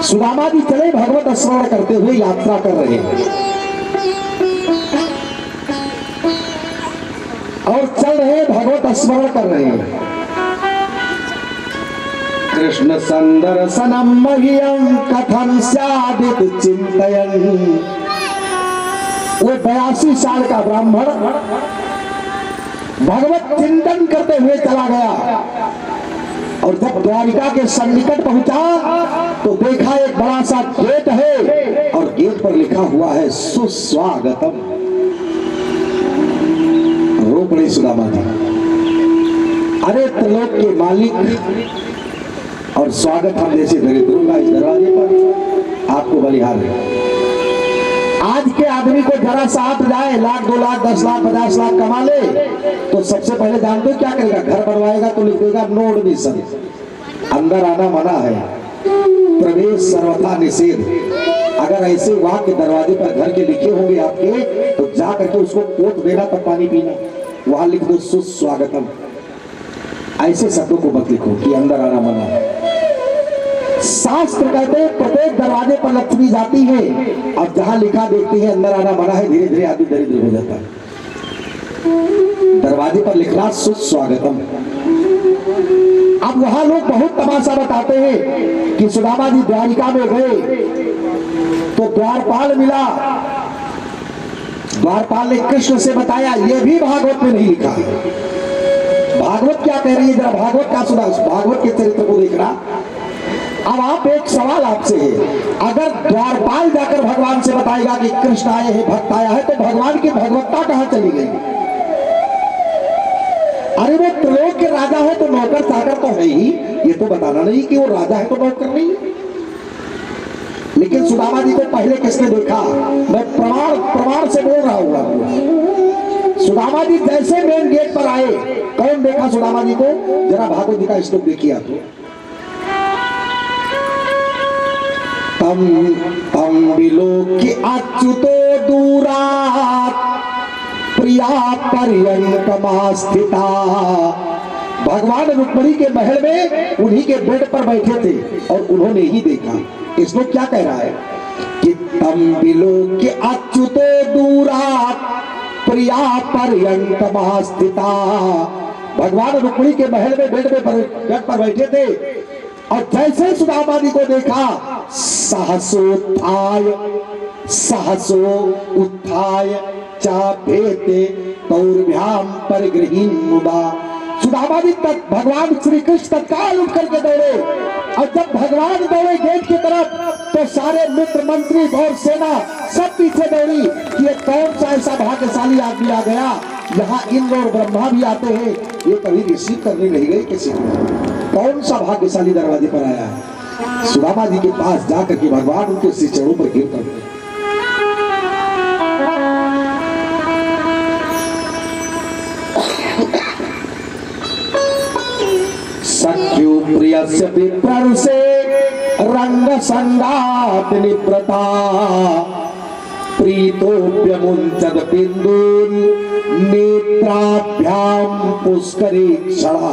सुदामा जी चले भगवत स्मरण करते हुए यात्रा कर रहे हैं और चल रहे भगवत स्मरण कर रहे हैं। कृष्ण संदर्शनम मह्यम कथम स्यादित चिंतयन्। वो 82 साल का ब्राह्मण भगवत चिंतन करते हुए चला गया। और जब द्वारिका के सन्निकट पहुंचा तो देखा एक बड़ा सा गेट है और गेट पर लिखा हुआ है सुस्वागतम। रो पड़े सुदामा जी, अरे त्रिलोक के मालिक और स्वागत हम जैसे दरिद्रों का इस दरवाजे पर आपको बलिहार है। आज के आदमी को जरा साथ जाए, लाख 2 लाख 10 लाख 50 लाख कमा ले तो सबसे पहले जानते हो क्या करेगा? घर बनवाएगा तो लिख देगा नो एडमिशन, अंदर आना मना है, प्रवेश सर्वथा निषेध। अगर ऐसे वाक्य दरवाजे पर घर के लिखे होंगे आपके तो जा करके उसको कोट देना तब पानी पीना, वहां लिख दो सुस्वागतम। ऐसे शब्दों को मत लिखो कि अंदर आना मना है। शास्त्र कहते हैं प्रत्येक दरवाजे पर लक्ष्मी जाती है और जहां लिखा देखते हैं अंदर आना मना है, धीरे धीरे आदमी दरिद्र हो जाता है। दरवाजे पर लिखना सुस्वागतम। अब वहां लोग बहुत तमाशा बताते हैं कि सुदामा जी द्वारिका में गए तो द्वारपाल मिला, द्वारपाल ने कृष्ण से बताया, यह भी भागवत में नहीं लिखा है। भागवत क्या कह रही है, जरा भागवत का सुना, भागवत के चरित्र को देखना। अब आप एक सवाल आपसे है, अगर द्वारपाल जाकर भगवान से बताएगा कि कृष्ण आए हैं, भक्त आया है, तो भगवान की भगवत्ता कहां चली गई? अरे वो त्रिलोक के राजा है तो नौकर चाकर तो है ही, ये तो बताना नहीं कि वो राजा है तो नौकर नहीं। लेकिन सुदामा जी को पहले किसने देखा? मैं प्रमाण से बोल रहा हूं आपको। सुदामा जी जैसे मेन गेट पर आए, कौन देखा सुदामा जी को? जरा भागवत जी का श्लोक देखिए आप। तम तम विलोक्य अच्युतो दूरात् प्रिया पर्यंतमा स्थिता। भगवान रुक्मिणी के महल में उन्हीं के बेड पर बैठे थे और उन्होंने ही देखा। इसमें क्या कह रहा है कि तम विलोक्य अच्युतो दूरात् प्रिया पर्यंतमा स्थिता। भगवान रुक्मिणी के महल में बेड पर बैठे थे और जैसे सुदामा जी को देखा सहसो उत्थाय चाभेते तौर्भ्याम परिगृहीन मुदा। सुदामा जी तक भगवान श्री कृष्ण तत्काल उठ करके दौड़े और जब भगवान दौड़े गेट की तरफ तो सारे मित्र मंत्री और सेना सब पीछे दौड़ी कि ये कौन सा ऐसा भाग्यशाली आदमी आ गया। यहाँ इंद्र और ब्रह्मा भी आते हैं, ये कभी रिसीव करने नहीं गए किसी को। कौन सा भाग्यशाली दरवाजे पर आया है? सुदामा जी के पास जाकर के भगवान उनके श्री चरणों पर गिर पड़े। सख्यु प्रियस्य विप्रसे रंग संगात निप्रता प्रीतोप्यमुंचद बिंदून नेत्राभ्याम पुष्करीक्षणा।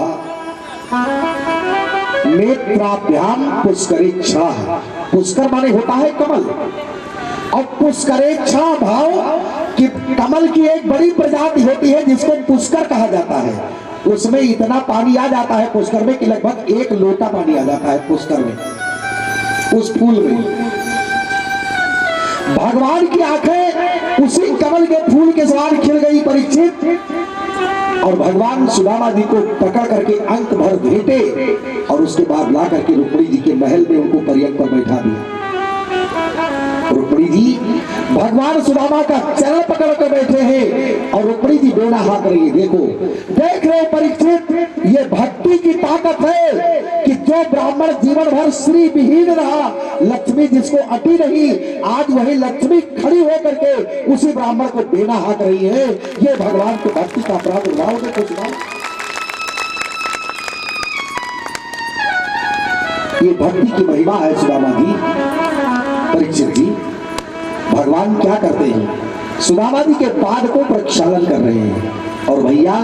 नेत्राभ्याम पुष्करीक्षणा, पुष्कर माने होता है कमल और पुष्करेक्षणा भाव कि कमल की एक बड़ी प्रजाति होती है जिसको पुष्कर कहा जाता है। उसमें इतना पानी आ जाता है पुष्कर में कि लगभग 1 लोटा पानी आ जाता है पुष्कर में, उस फूल में। भगवान की आंखें उसी कमल के फूल के समान खिल गई परीक्षित, और भगवान सुदामा जी को पकड़ करके अंक भर भेटे और उसके बाद ला करके रुक्मिणी जी के महल में उनको पर्यंक पर बैठा दिया। रुक्मिणी जी भगवान सुदामा का चरण पकड़ कर बैठे हैं और रुक्मिणी जी बेड़ा हाथ रही है। देखो, देख रहे परीक्षित, ये भक्ति की ताकत है कि जो ब्राह्मण जीवन भर श्री विहीन रहा, लक्ष्मी जिसको अटी रही, आज वही लक्ष्मी खड़ी होकर के उसी ब्राह्मण को बेड़ा हाथ रही है। ये भगवान की भक्ति का प्रादुर्भाव है। कुछ ये भक्ति की महिमा है सुदामा जी। परीक्षित जी, भगवान क्या करते हैं? सुदामा जी के पाद को प्रक्षालन कर रहे हैं। और भैया,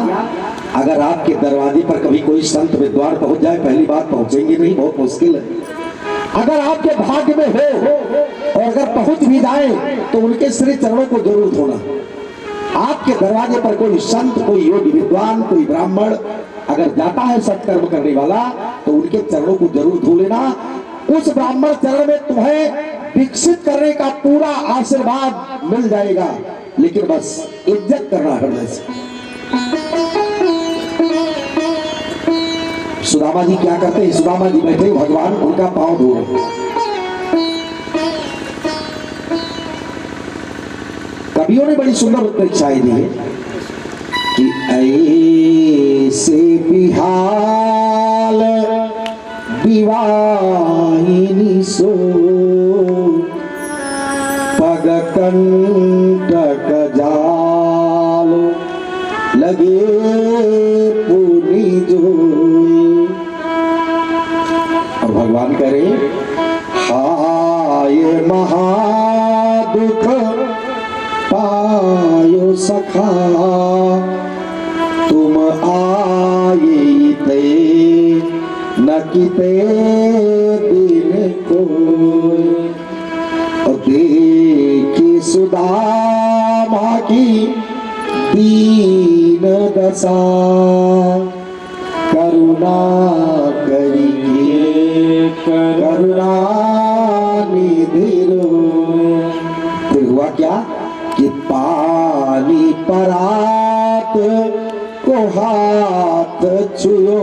अगर आपके दरवाजे पर कभी कोई संत विद्वान पहुंच जाए, पहली बात पहुंचेंगे नहीं, बहुत मुश्किल है। अगर आपके भाग्य में हो और अगर पहुंच भी जाए तो उनके श्री चरणों को जरूर धोना। आपके दरवाजे पर कोई संत, कोई योगी विद्वान, कोई ब्राह्मण अगर जाता है सत्कर्म करने वाला तो उनके चरणों को जरूर धो लेना। उस ब्राह्मण चरण में तुम्हें विकसित करने का पूरा आशीर्वाद मिल जाएगा, लेकिन बस इज्जत करना हृदय से। सुदामा जी क्या करते हैं, सुदामा जी बैठे, भगवान उनका पांव धो रहे। कवियों ने बड़ी सुंदर परीक्षाएं दी है कि ऐसे बिहाल विवाहिनी सो पग कंटक जाल लगे पूरी जो। और भगवान करे हाय महादुख पायो सखा तुम आए ते न किते दिन को। और देखी सुदामा की दीन दशा करुणा करिए करुणा निधि रो। फिर हुआ क्या कि पानी परात को हाथ छुओ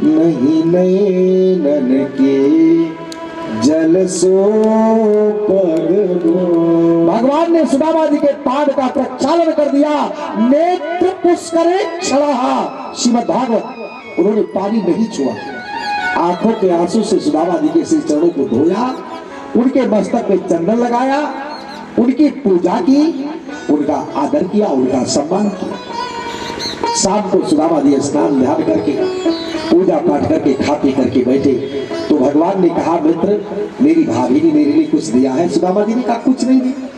नहीं नैनन के जल सो पगलो। भगवान ने सुदामा जी के पाद का प्रक्षालन कर दिया। नेत्र पुष्करे क्षणहा श्रीमद् भागवत। उन्होंने पानी नहीं छुआ, आंखों के आंसू से सुदामा जी के श्री चरणों को धोया, उनके मस्तक पे चंदन लगाया, उनकी पूजा की, उनका आदर किया, उनका सम्मान किया। शाम को सुदामा जी स्नान ध्यान करके पूजा पाठ करके खा पी करके बैठे तो भगवान ने कहा मित्र मेरी भाभी ने मेरे लिए कुछ दिया है। सुदामा जी ने कहा कुछ नहीं दिया।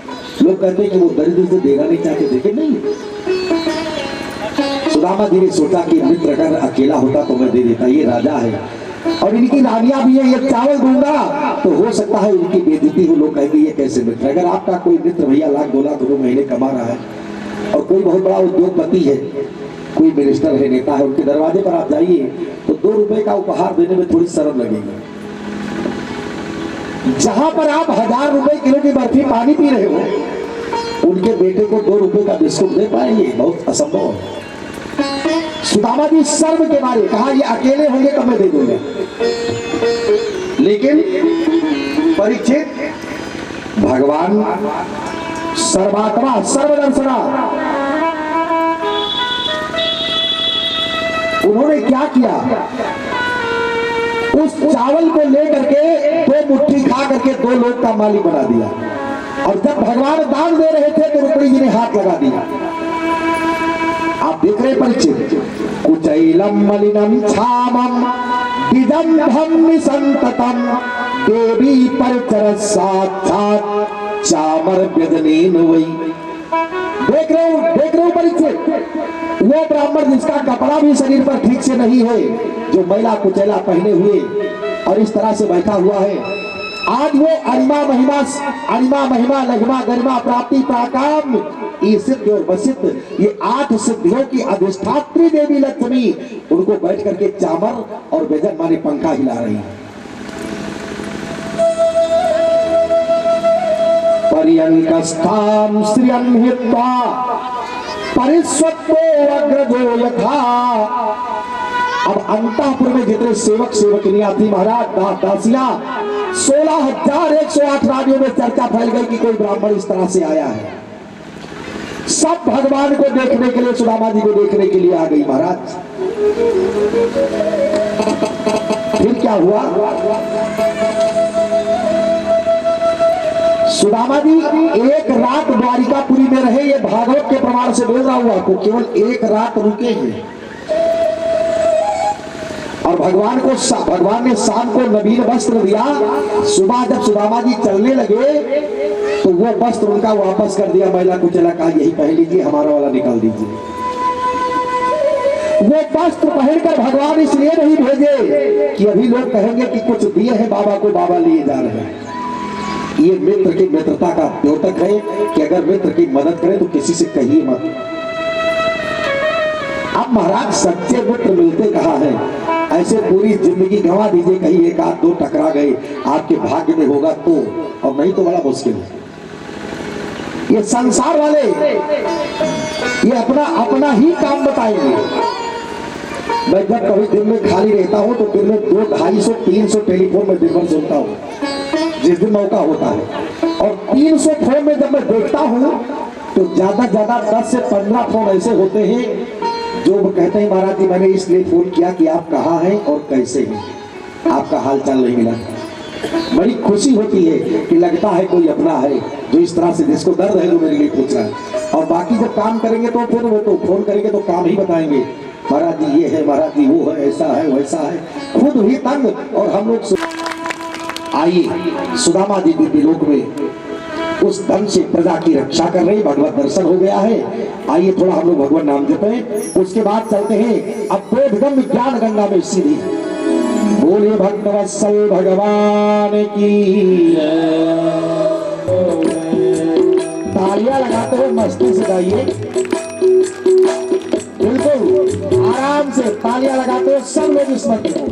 लोग कहते हैं कि वो दरिद्र से देना नहीं चाहते, देखे नहीं। सुदामा जी ने सोचा कि मित्र अगर अकेला होता तो मैं दे देता, ये राजा है और इनकी रानियां भी है, ये चावल दूंगा तो हो सकता है इनकी बेइज्जती हो, लोग कहेंगे ये कैसे मित्र। अगर आपका कोई मित्र भैया लाख 2 लाख रुपए महीने कमा रहा है और कोई बहुत बड़ा उद्योगपति है, कोई मिनिस्टर है, नेता है, उनके दरवाजे पर आप जाइए तो 2 रुपए का उपहार देने में थोड़ी शर्म लगेगी। जहां पर आप 1000 रुपए किलो की बर्फी पानी पी रहे हो, उनके बेटे को 2 रुपए का बिस्कुट दे पाएंगे, बहुत असंभव है। सुदामा जी शर्म के मारे कहा ये अकेले होंगे तो मैं दे दूंगा। लेकिन परीक्षित भगवान सर्वात्मा सर्वदर्शना, उन्होंने क्या किया, उस चावल को लेकर के 2 मुट्ठी खा करके 2 लोग का मालिक बना दिया। और जब भगवान दान दे रहे थे तो रुक्मिणी जी ने हाथ लगा दिया। आप देख रहे परीक्षित, कुचैलम मलिनम छामम दिदंधम निसंततम देवी परिचर साक्षात चामर व्यजनेन वै। देख रहे हो परीक्षित, वो ब्राह्मण जिसका कपड़ा भी शरीर पर ठीक से नहीं है, जो मैला कुचैला पहने हुए और इस तरह से बैठा हुआ है, आज वो अरिमा महिमा लघिमा गरिमा प्राप्ति प्राकाम ये सिद्ध और वसिद्ध, ये 8 सिद्धियों की अधिष्ठात्री देवी लक्ष्मी उनको बैठ करके चामर और व्यजन माने पंखा हिला रही है। पर्यंकस्थाम श्रियं हित्वा परिस्वत्तो अग्रजो यथा। अब अंतःपुर में जितने सेवक सेवकनियां थी महाराज, दासियां, 16,108 राज्यों में चर्चा फैल गई कि कोई ब्राह्मण इस तरह से आया है। सब भगवान को देखने के लिए, सुदामा जी को देखने के लिए आ गई महाराज। फिर क्या हुआ, सुदामा जी 1 रात द्वारिकापुरी में रहे। ये भागवत के प्रमाण से बोल रहा हुआ आपको, केवल 1 रात रुके हैं। और भगवान ने शाम को नवीन वस्त्र दिया। सुबह जब सुदामा जी चलने लगे तो वो वस्त्र उनका वापस कर दिया, मैला कुचैला, कहा यही पहन लीजिए, हमारा वाला निकाल दीजिए। वो वस्त्र पहनकर भगवान इसलिए नहीं भेजे कि अभी लोग कहेंगे कि कुछ दिए हैं बाबा को, बाबा लिए जा रहे हैं। ये मित्र की मित्रता का द्योतक है कि अगर मित्र की मदद करें तो किसी से कहिए मत। अब महाराज सच्चे मित्र मिलते कहाँ हैं, ऐसे पूरी जिंदगी गंवा दीजिए, कहीं 1 आध 2 टकरा गए, आपके भाग्य में होगा तो, और नहीं तो बड़ा मुश्किल है। ये संसार वाले ये अपना ही काम बताएंगे। मैं जब कभी दिन में खाली रहता हूँ तो दिन में 200-250-300 टेलीफोन में दिन भर सुनता हूँ, जिस दिन मौका होता है। और 300 फोन में जब मैं देखता हूँ तो ज्यादा ज्यादा 10 से 15 फोन ऐसे होते हैं जो कहते हैं महाराज जी मैंने इसलिए फोन किया कि आप कहाँ हैं और कैसे हैं, आपका हाल चाल नहीं मिला। बड़ी खुशी होती है कि लगता है कोई अपना है जो इस तरह से जिसको दर्द है जो मेरे लिए पूछ रहा है। और बाकी जब काम करेंगे तो फिर वो तो फोन करेंगे तो काम ही बताएंगे, महाराज जी ये है, महाराज जी वो है, ऐसा है वैसा है, खुद भी तंग और हम लोग। आइए सुदामा जी दिव्य लोक में उस धन से प्रजा की रक्षा कर रहे, भगवत दर्शन हो गया है। आइए थोड़ा हम लोग भगवान नाम जपें, उसके बाद चलते हैं अब बोधगम्य ज्ञान गंगा में सीधी। बोले भक्तवत्सल भगवान की तालियां लगाते हुए मस्ती से गाइए, बिल्कुल आराम से तालियां लगाते हुए सब लोग इस मंत्र को।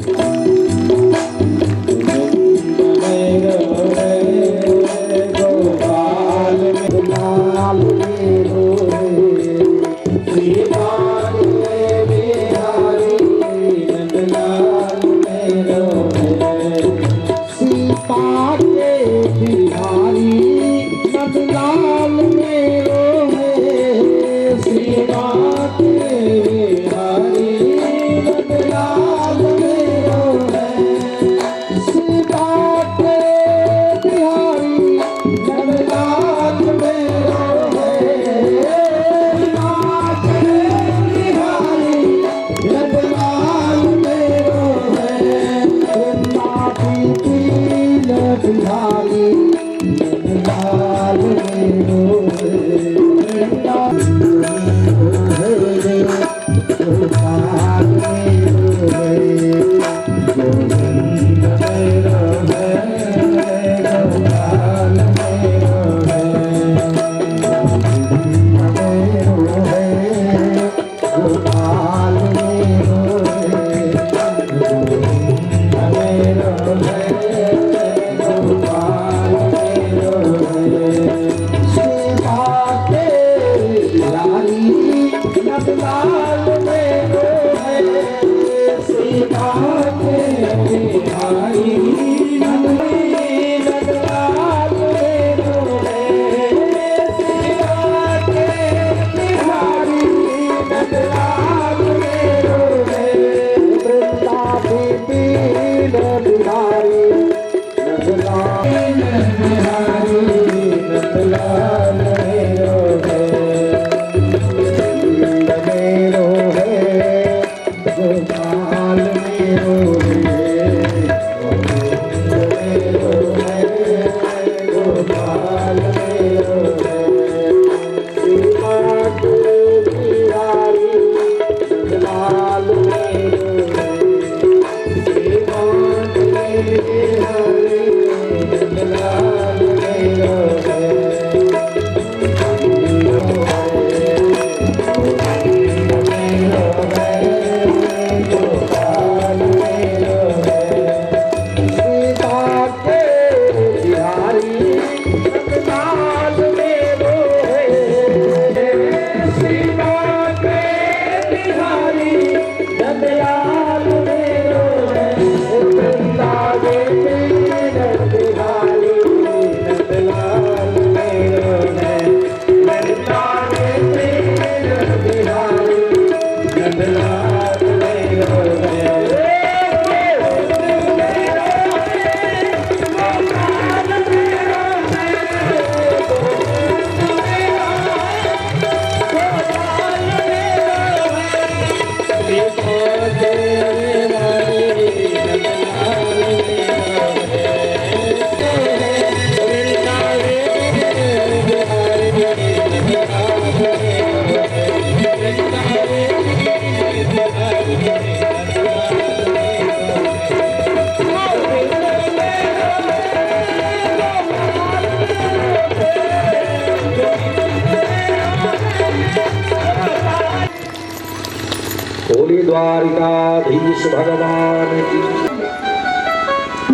बोले द्वारिकाधीश भगवान की।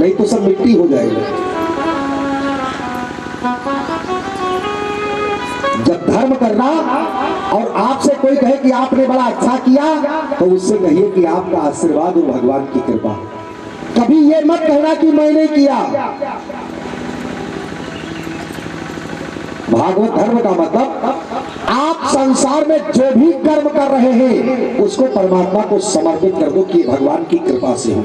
नहीं तो सब मिट्टी हो जाएगा। जब धर्म करना और आपसे कोई कहे कि आपने बड़ा अच्छा किया, तो उससे कहिए कि आपका आशीर्वाद और भगवान की कृपा। कभी ये मत कहना कि मैंने किया। भागवत धर्म का मतलब आप संसार में जो भी कर्म कर रहे हैं उसको परमात्मा को समर्पित कर दो कि भगवान की कृपा से हो।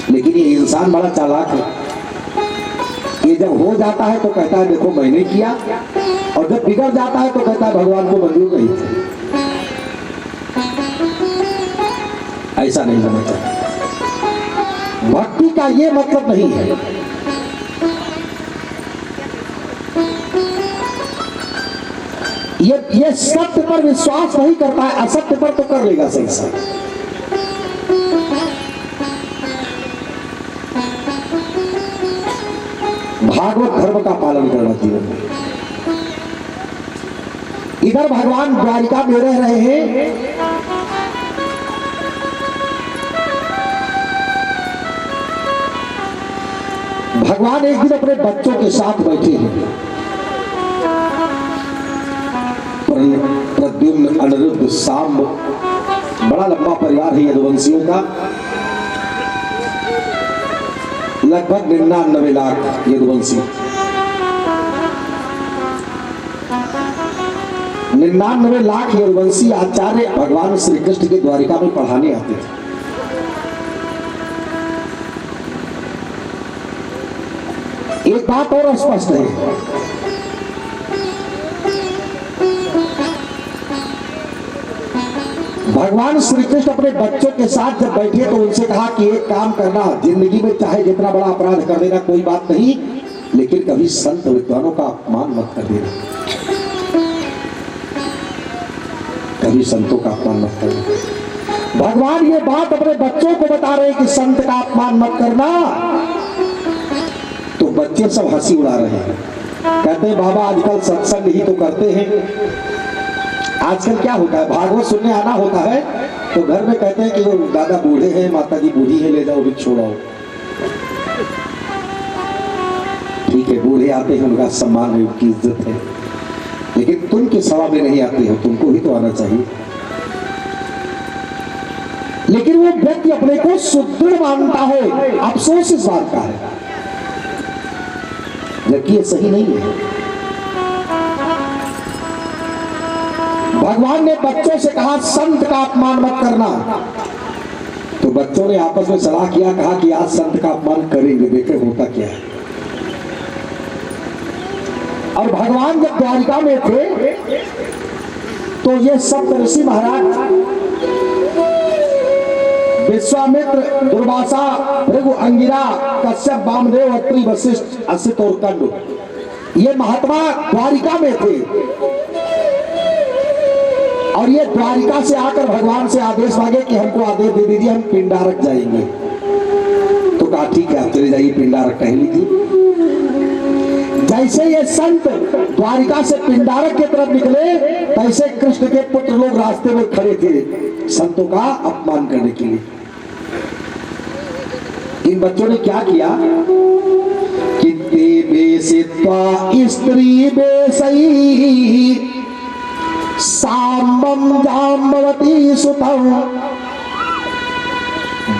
लेकिन ये इंसान बड़ा चालाक है, ये जब हो जाता है तो कहता है देखो मैंने किया, और जब बिगड़ जाता है तो कहता है भगवान को मंजूर नहीं था। ऐसा नहीं होना चाहिए। भक्ति का ये मतलब नहीं है। ये सत्य पर विश्वास नहीं करता है, असत्य पर तो कर लेगा सही से। भागवत धर्म का पालन करना जीवन में। इधर भगवान द्वारिका में रह रहे हैं, भगवान एक दिन अपने बच्चों के साथ बैठे हैं। प्रद्युम्न, अनिरुद्ध, सांब, बड़ा लंबा परिवार है यदुवंशियों का। लगभग 99 लाख यदुवंशी, 99 लाख यदुवंशी आचार्य भगवान श्री कृष्ण के द्वारिका में पढ़ाने आते थे। एक बात और स्पष्ट है, भगवान श्री कृष्ण अपने बच्चों के साथ जब बैठे तो उनसे कहा कि एक काम करना, जिंदगी में चाहे जितना बड़ा अपराध कर देना कोई बात नहीं, लेकिन कभी संत विद्वानों का अपमान मत कर देना, कभी संतों का अपमान मत करना। भगवान ये बात अपने बच्चों को बता रहे कि संत का अपमान मत करना। तो बच्चे सब हंसी उड़ा रहे हैं, कहते हैं बाबा आजकल सत्संग ही तो करते हैं। आजकल क्या होता है, भागवत सुनने आना होता है तो घर में कहते हैं कि वो दादा बूढ़े हैं, माता जी बूढ़ी है, ले जाओ भी छोड़ाओ। ठीक है, बूढ़े आते हैं, उनका सम्मान है, उनकी इज्जत है, लेकिन तुम किस सभा में नहीं आते हो, तुमको ही तो आना चाहिए। लेकिन वो व्यक्ति अपने को सुदृढ़ मानता है, अफसोस इस बात का है, जबकि ये सही नहीं है। भगवान ने बच्चों से कहा संत का अपमान मत करना, तो बच्चों ने आपस में सलाह किया, कहा कि आज संत का अपमान करेंगे, देखें होता क्या है। और भगवान जब द्वारिका में थे तो ये सब ऋषि महाराज, विश्वामित्र, दुर्वासा, भृगु, अंगिरा, कश्यप, वामदेव, अत्रि, वशिष्ठ, असित और कंड, ये महात्मा द्वारिका में थे। और ये द्वारिका से आकर भगवान से आदेश मांगे कि हमको आदेश दे दीजिए, हम पिंडारक जाएंगे। तो कहा ठीक है, आप चले जाइए, पिंडारक टहल लीजिए। जैसे ये संत द्वारिका से पिंडारक की तरफ निकले, तैसे कृष्ण के पुत्र लोग रास्ते में खड़े थे संतों का अपमान करने के लिए। इन बच्चों ने क्या किया कि बेसित्वा स्त्री बेसई सांबम जाम्बवती सुतम,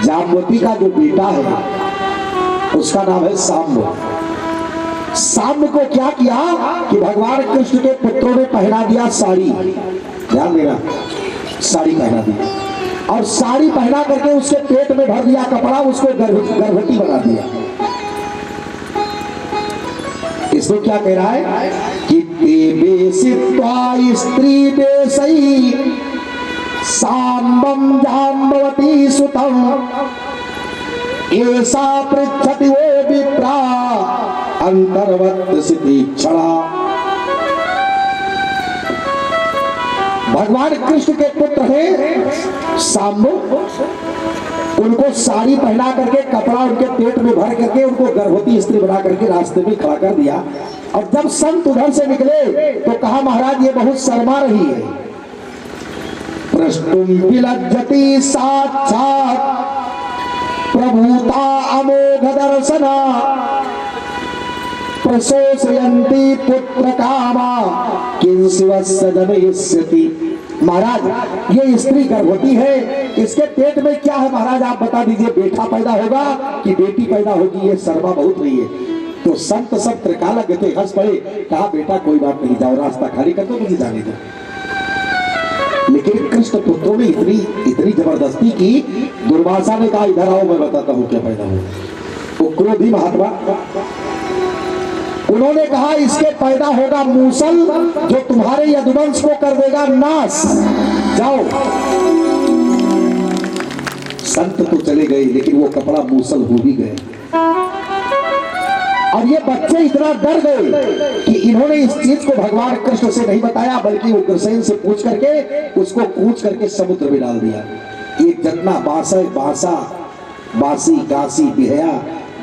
जाम्बवती का जो बेटा है उसका नाम है सांब। सांब को क्या किया कि भगवान कृष्ण के पुत्रों ने पहना दिया साड़ी, ध्यान देना, साड़ी पहना दी, और साड़ी पहना करके उसके पेट में भर दिया कपड़ा, उसको गर्भवती बना दिया। इसमें क्या कह रहा है कि स्त्री बेसई सांबम जाम्बवती सुतम ऐसा पृच्छति वो विप्रा अंतर्वत सिद्धि क्षणा। भगवान कृष्ण के पुत्र हैं सांब, उनको साड़ी पहना करके कपड़ा उनके पेट में भर करके उनको गर्भवती स्त्री बना करके रास्ते में खड़ा कर दिया। और जब संत उधर से निकले तो कहा महाराज ये बहुत शर्मा रही है। प्रष्टुम विलज्जति साक्षात प्रभुता अमोघ दर्शना प्रशोषयन्ति पुत्र कामा किंसिवत्सदनयस्यति। महाराज ये स्त्री गर्भवती है, इसके पेट में क्या है महाराज आप बता दीजिए, बेटा पैदा होगा कि बेटी पैदा होगी, ये शर्मा बहुत रही है। तो संत सब त्रिकालज्ञ थे, हंस पड़े, कहा बेटा कोई बात नहीं, जाओ रास्ता खाली कर दो, मुझे जाने दो। लेकिन कृष्ण पुत्रों ने इतनी जबरदस्ती की, दुर्वासा ने कहा इधर आओ मैं बताता हूं क्या पैदा हुआ। वो क्रोधी महात्मा, उन्होंने कहा इसके पैदा होगा मूसल, जो तुम्हारे यदुवंश को कर देगा नाश, जाओ। संत तो चले गए, लेकिन वो कपड़ा मूसल हो भी गए। और ये बच्चे इतना डर गए कि इन्होंने इस चीज को भगवान कृष्ण से नहीं बताया, बल्कि उग्रसेन से पूछ करके उसको कूच करके समुद्र में डाल दिया। एक जितना बांसी गासी बिहया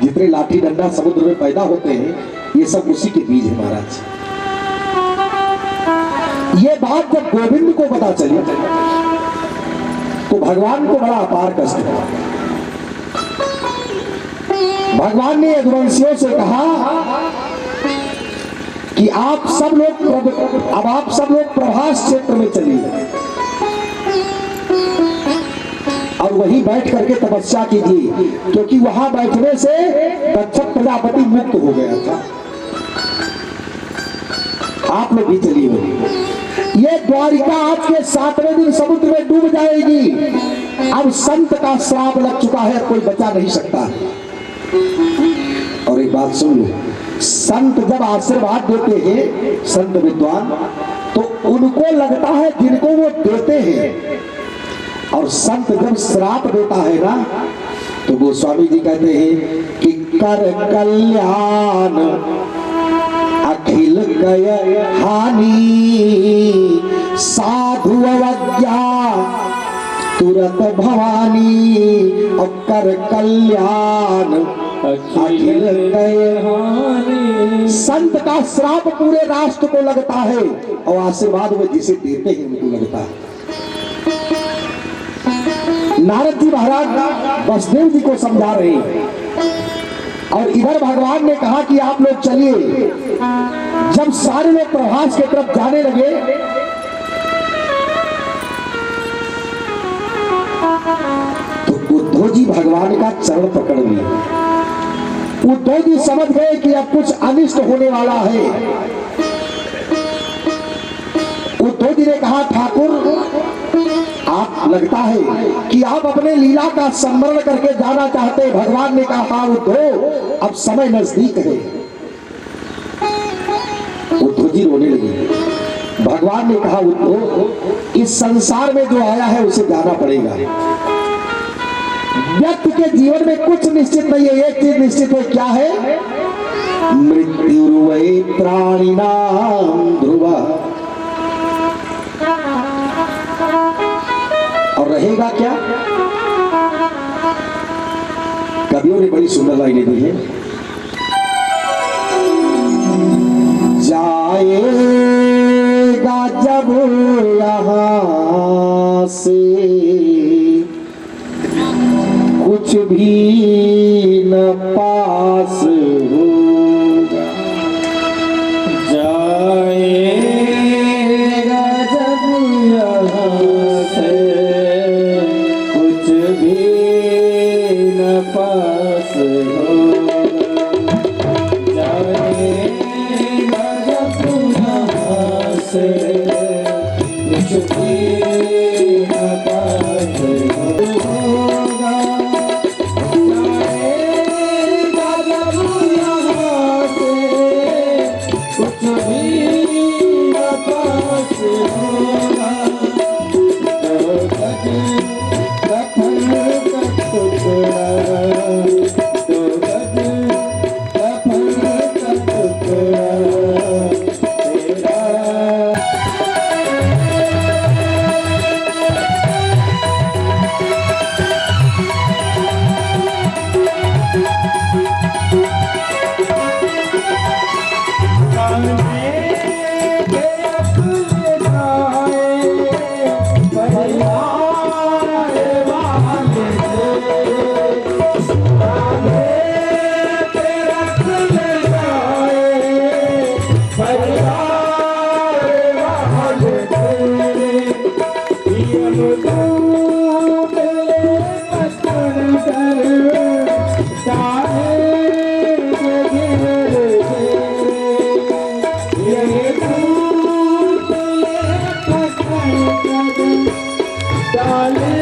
जितने लाठी डंडा समुद्र में पैदा होते हैं, ये सब उसी के बीज है महाराज। ये बात जब गोविंद को पता चली तो भगवान को बड़ा अपार कष्ट हुआ। भगवान ने यदुवंशियों से कहा कि आप सब लोग प्रभास क्षेत्र में चलिए और वहीं बैठ करके तपस्या कीजिए, क्योंकि वहां बैठने से दक्षक प्रजापति मुक्त हो गया था। आप लोग भी चलिए वहीं। ये द्वारिका आज के 7वें दिन समुद्र में डूब जाएगी। अब संत का श्राप लग चुका है, कोई बचा नहीं सकता। और एक बात सुन लो, संत जब आशीर्वाद देते हैं, संत विद्वान, तो उनको लगता है जिनको वो देते हैं, और संत जब श्राप देता है ना, तो गोस्वामी जी कहते हैं कि कर कल्याण अखिल गय हानि, साधु अवज्ञा तुरत भवानी। और कर कल्याण अखिल गय हानि। संत का श्राप पूरे राष्ट्र को लगता है, और आशीर्वाद वो जिसे देते हैं उनको लगता है। नारद जी महाराज वसुदेव जी को समझा रहे हैं, और इधर भगवान ने कहा कि आप लोग चलिए। जब सारे लोग प्रभास की तरफ जाने लगे, तो उद्धव जी भगवान का चरण पकड़ लिए। उद्धव जी समझ गए कि अब कुछ अनिष्ट होने वाला है। उद्धव जी ने कहा ठाकुर आप लगता है कि आप अपने लीला का स्मरण करके जाना चाहते हैं। भगवान ने कहा हाँ उद्धव, अब समय नजदीक है। उद्धव जी रोने लगे। भगवान ने कहा उद्धव, इस संसार में जो आया है उसे जाना पड़ेगा। व्यक्ति के जीवन में कुछ निश्चित नहीं है, एक चीज निश्चित है, क्या है? मृत्युर्वै प्राणिनां ध्रुवा। और रहेगा क्या? कवियों ने बड़ी सुंदर लाइनें दी है। जाएगा जब यहाँ से कुछ भी न पास होगा। जाएगा जब यहाँ से कुछ भी न पास होगा। जाएगा जब यहाँ से कुछ भी न पास होगा। जाएगा जब यहाँ से कुछ भी न पास होगा। तो गज कफन का टुकड़ा, तो गज कफन का टुकड़ा तेरा। ये धूप ये पत्थर कदम डाले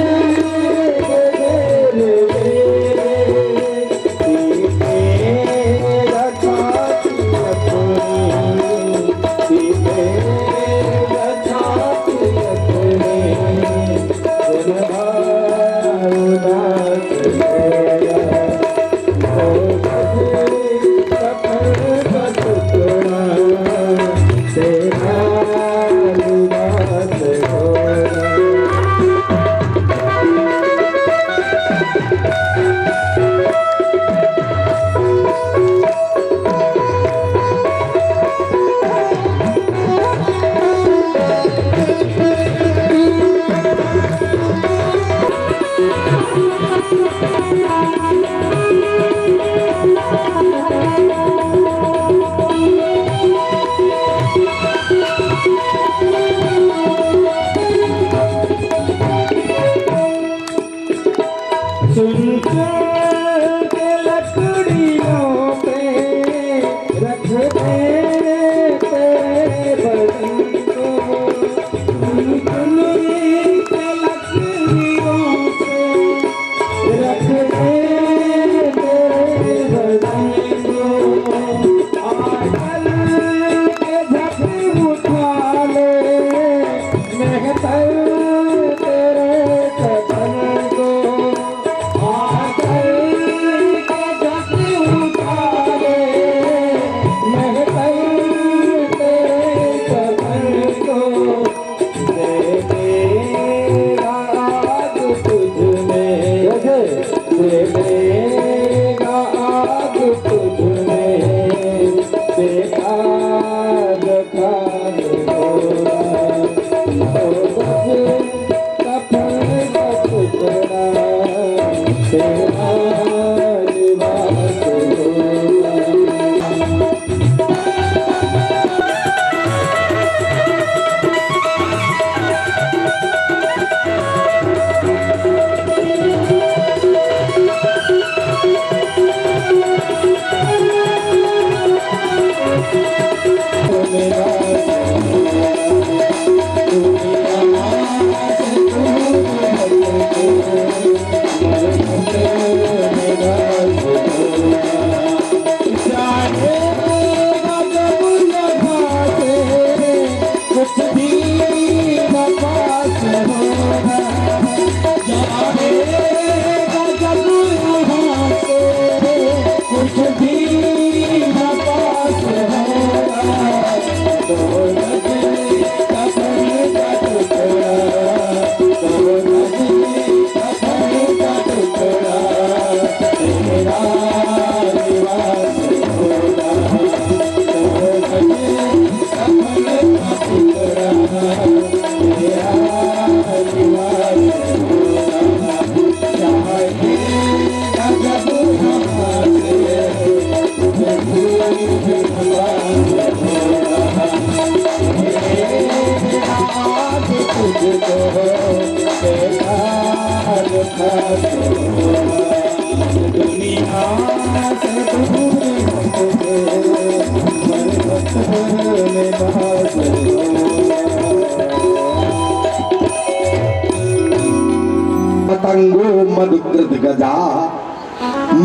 पतंगो मधुकृत गजा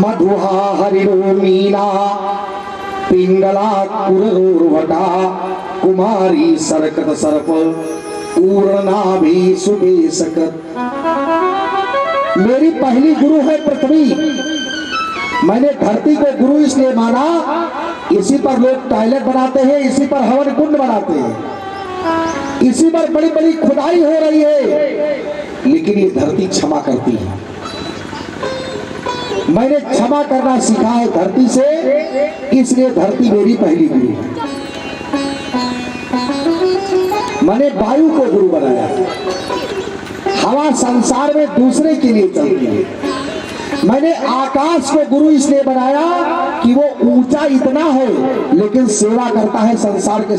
मधुहा हरिणो मीना पिंगला कुररोर्वटा कुमारी सरकत सर्प पूर्णा भी सुबेसकत। मेरी पहली गुरु है पृथ्वी। मैंने धरती को गुरु इसलिए माना, इसी पर लोग टॉयलेट बनाते हैं, इसी पर हवन कुंड बनाते हैं, इसी पर बड़ी बड़ी खुदाई हो रही है, लेकिन ये धरती क्षमा करती है। मैंने क्षमा करना सीखा है धरती से, इसलिए धरती मेरी पहली गुरु है। मैंने वायु को गुरु बनाया। हवा संसार में दूसरे के लिए चलती है। मैंने आकाश को गुरु इसलिए बनाया कि वो ऊंचा इतना है लेकिन सेवा करता है संसार के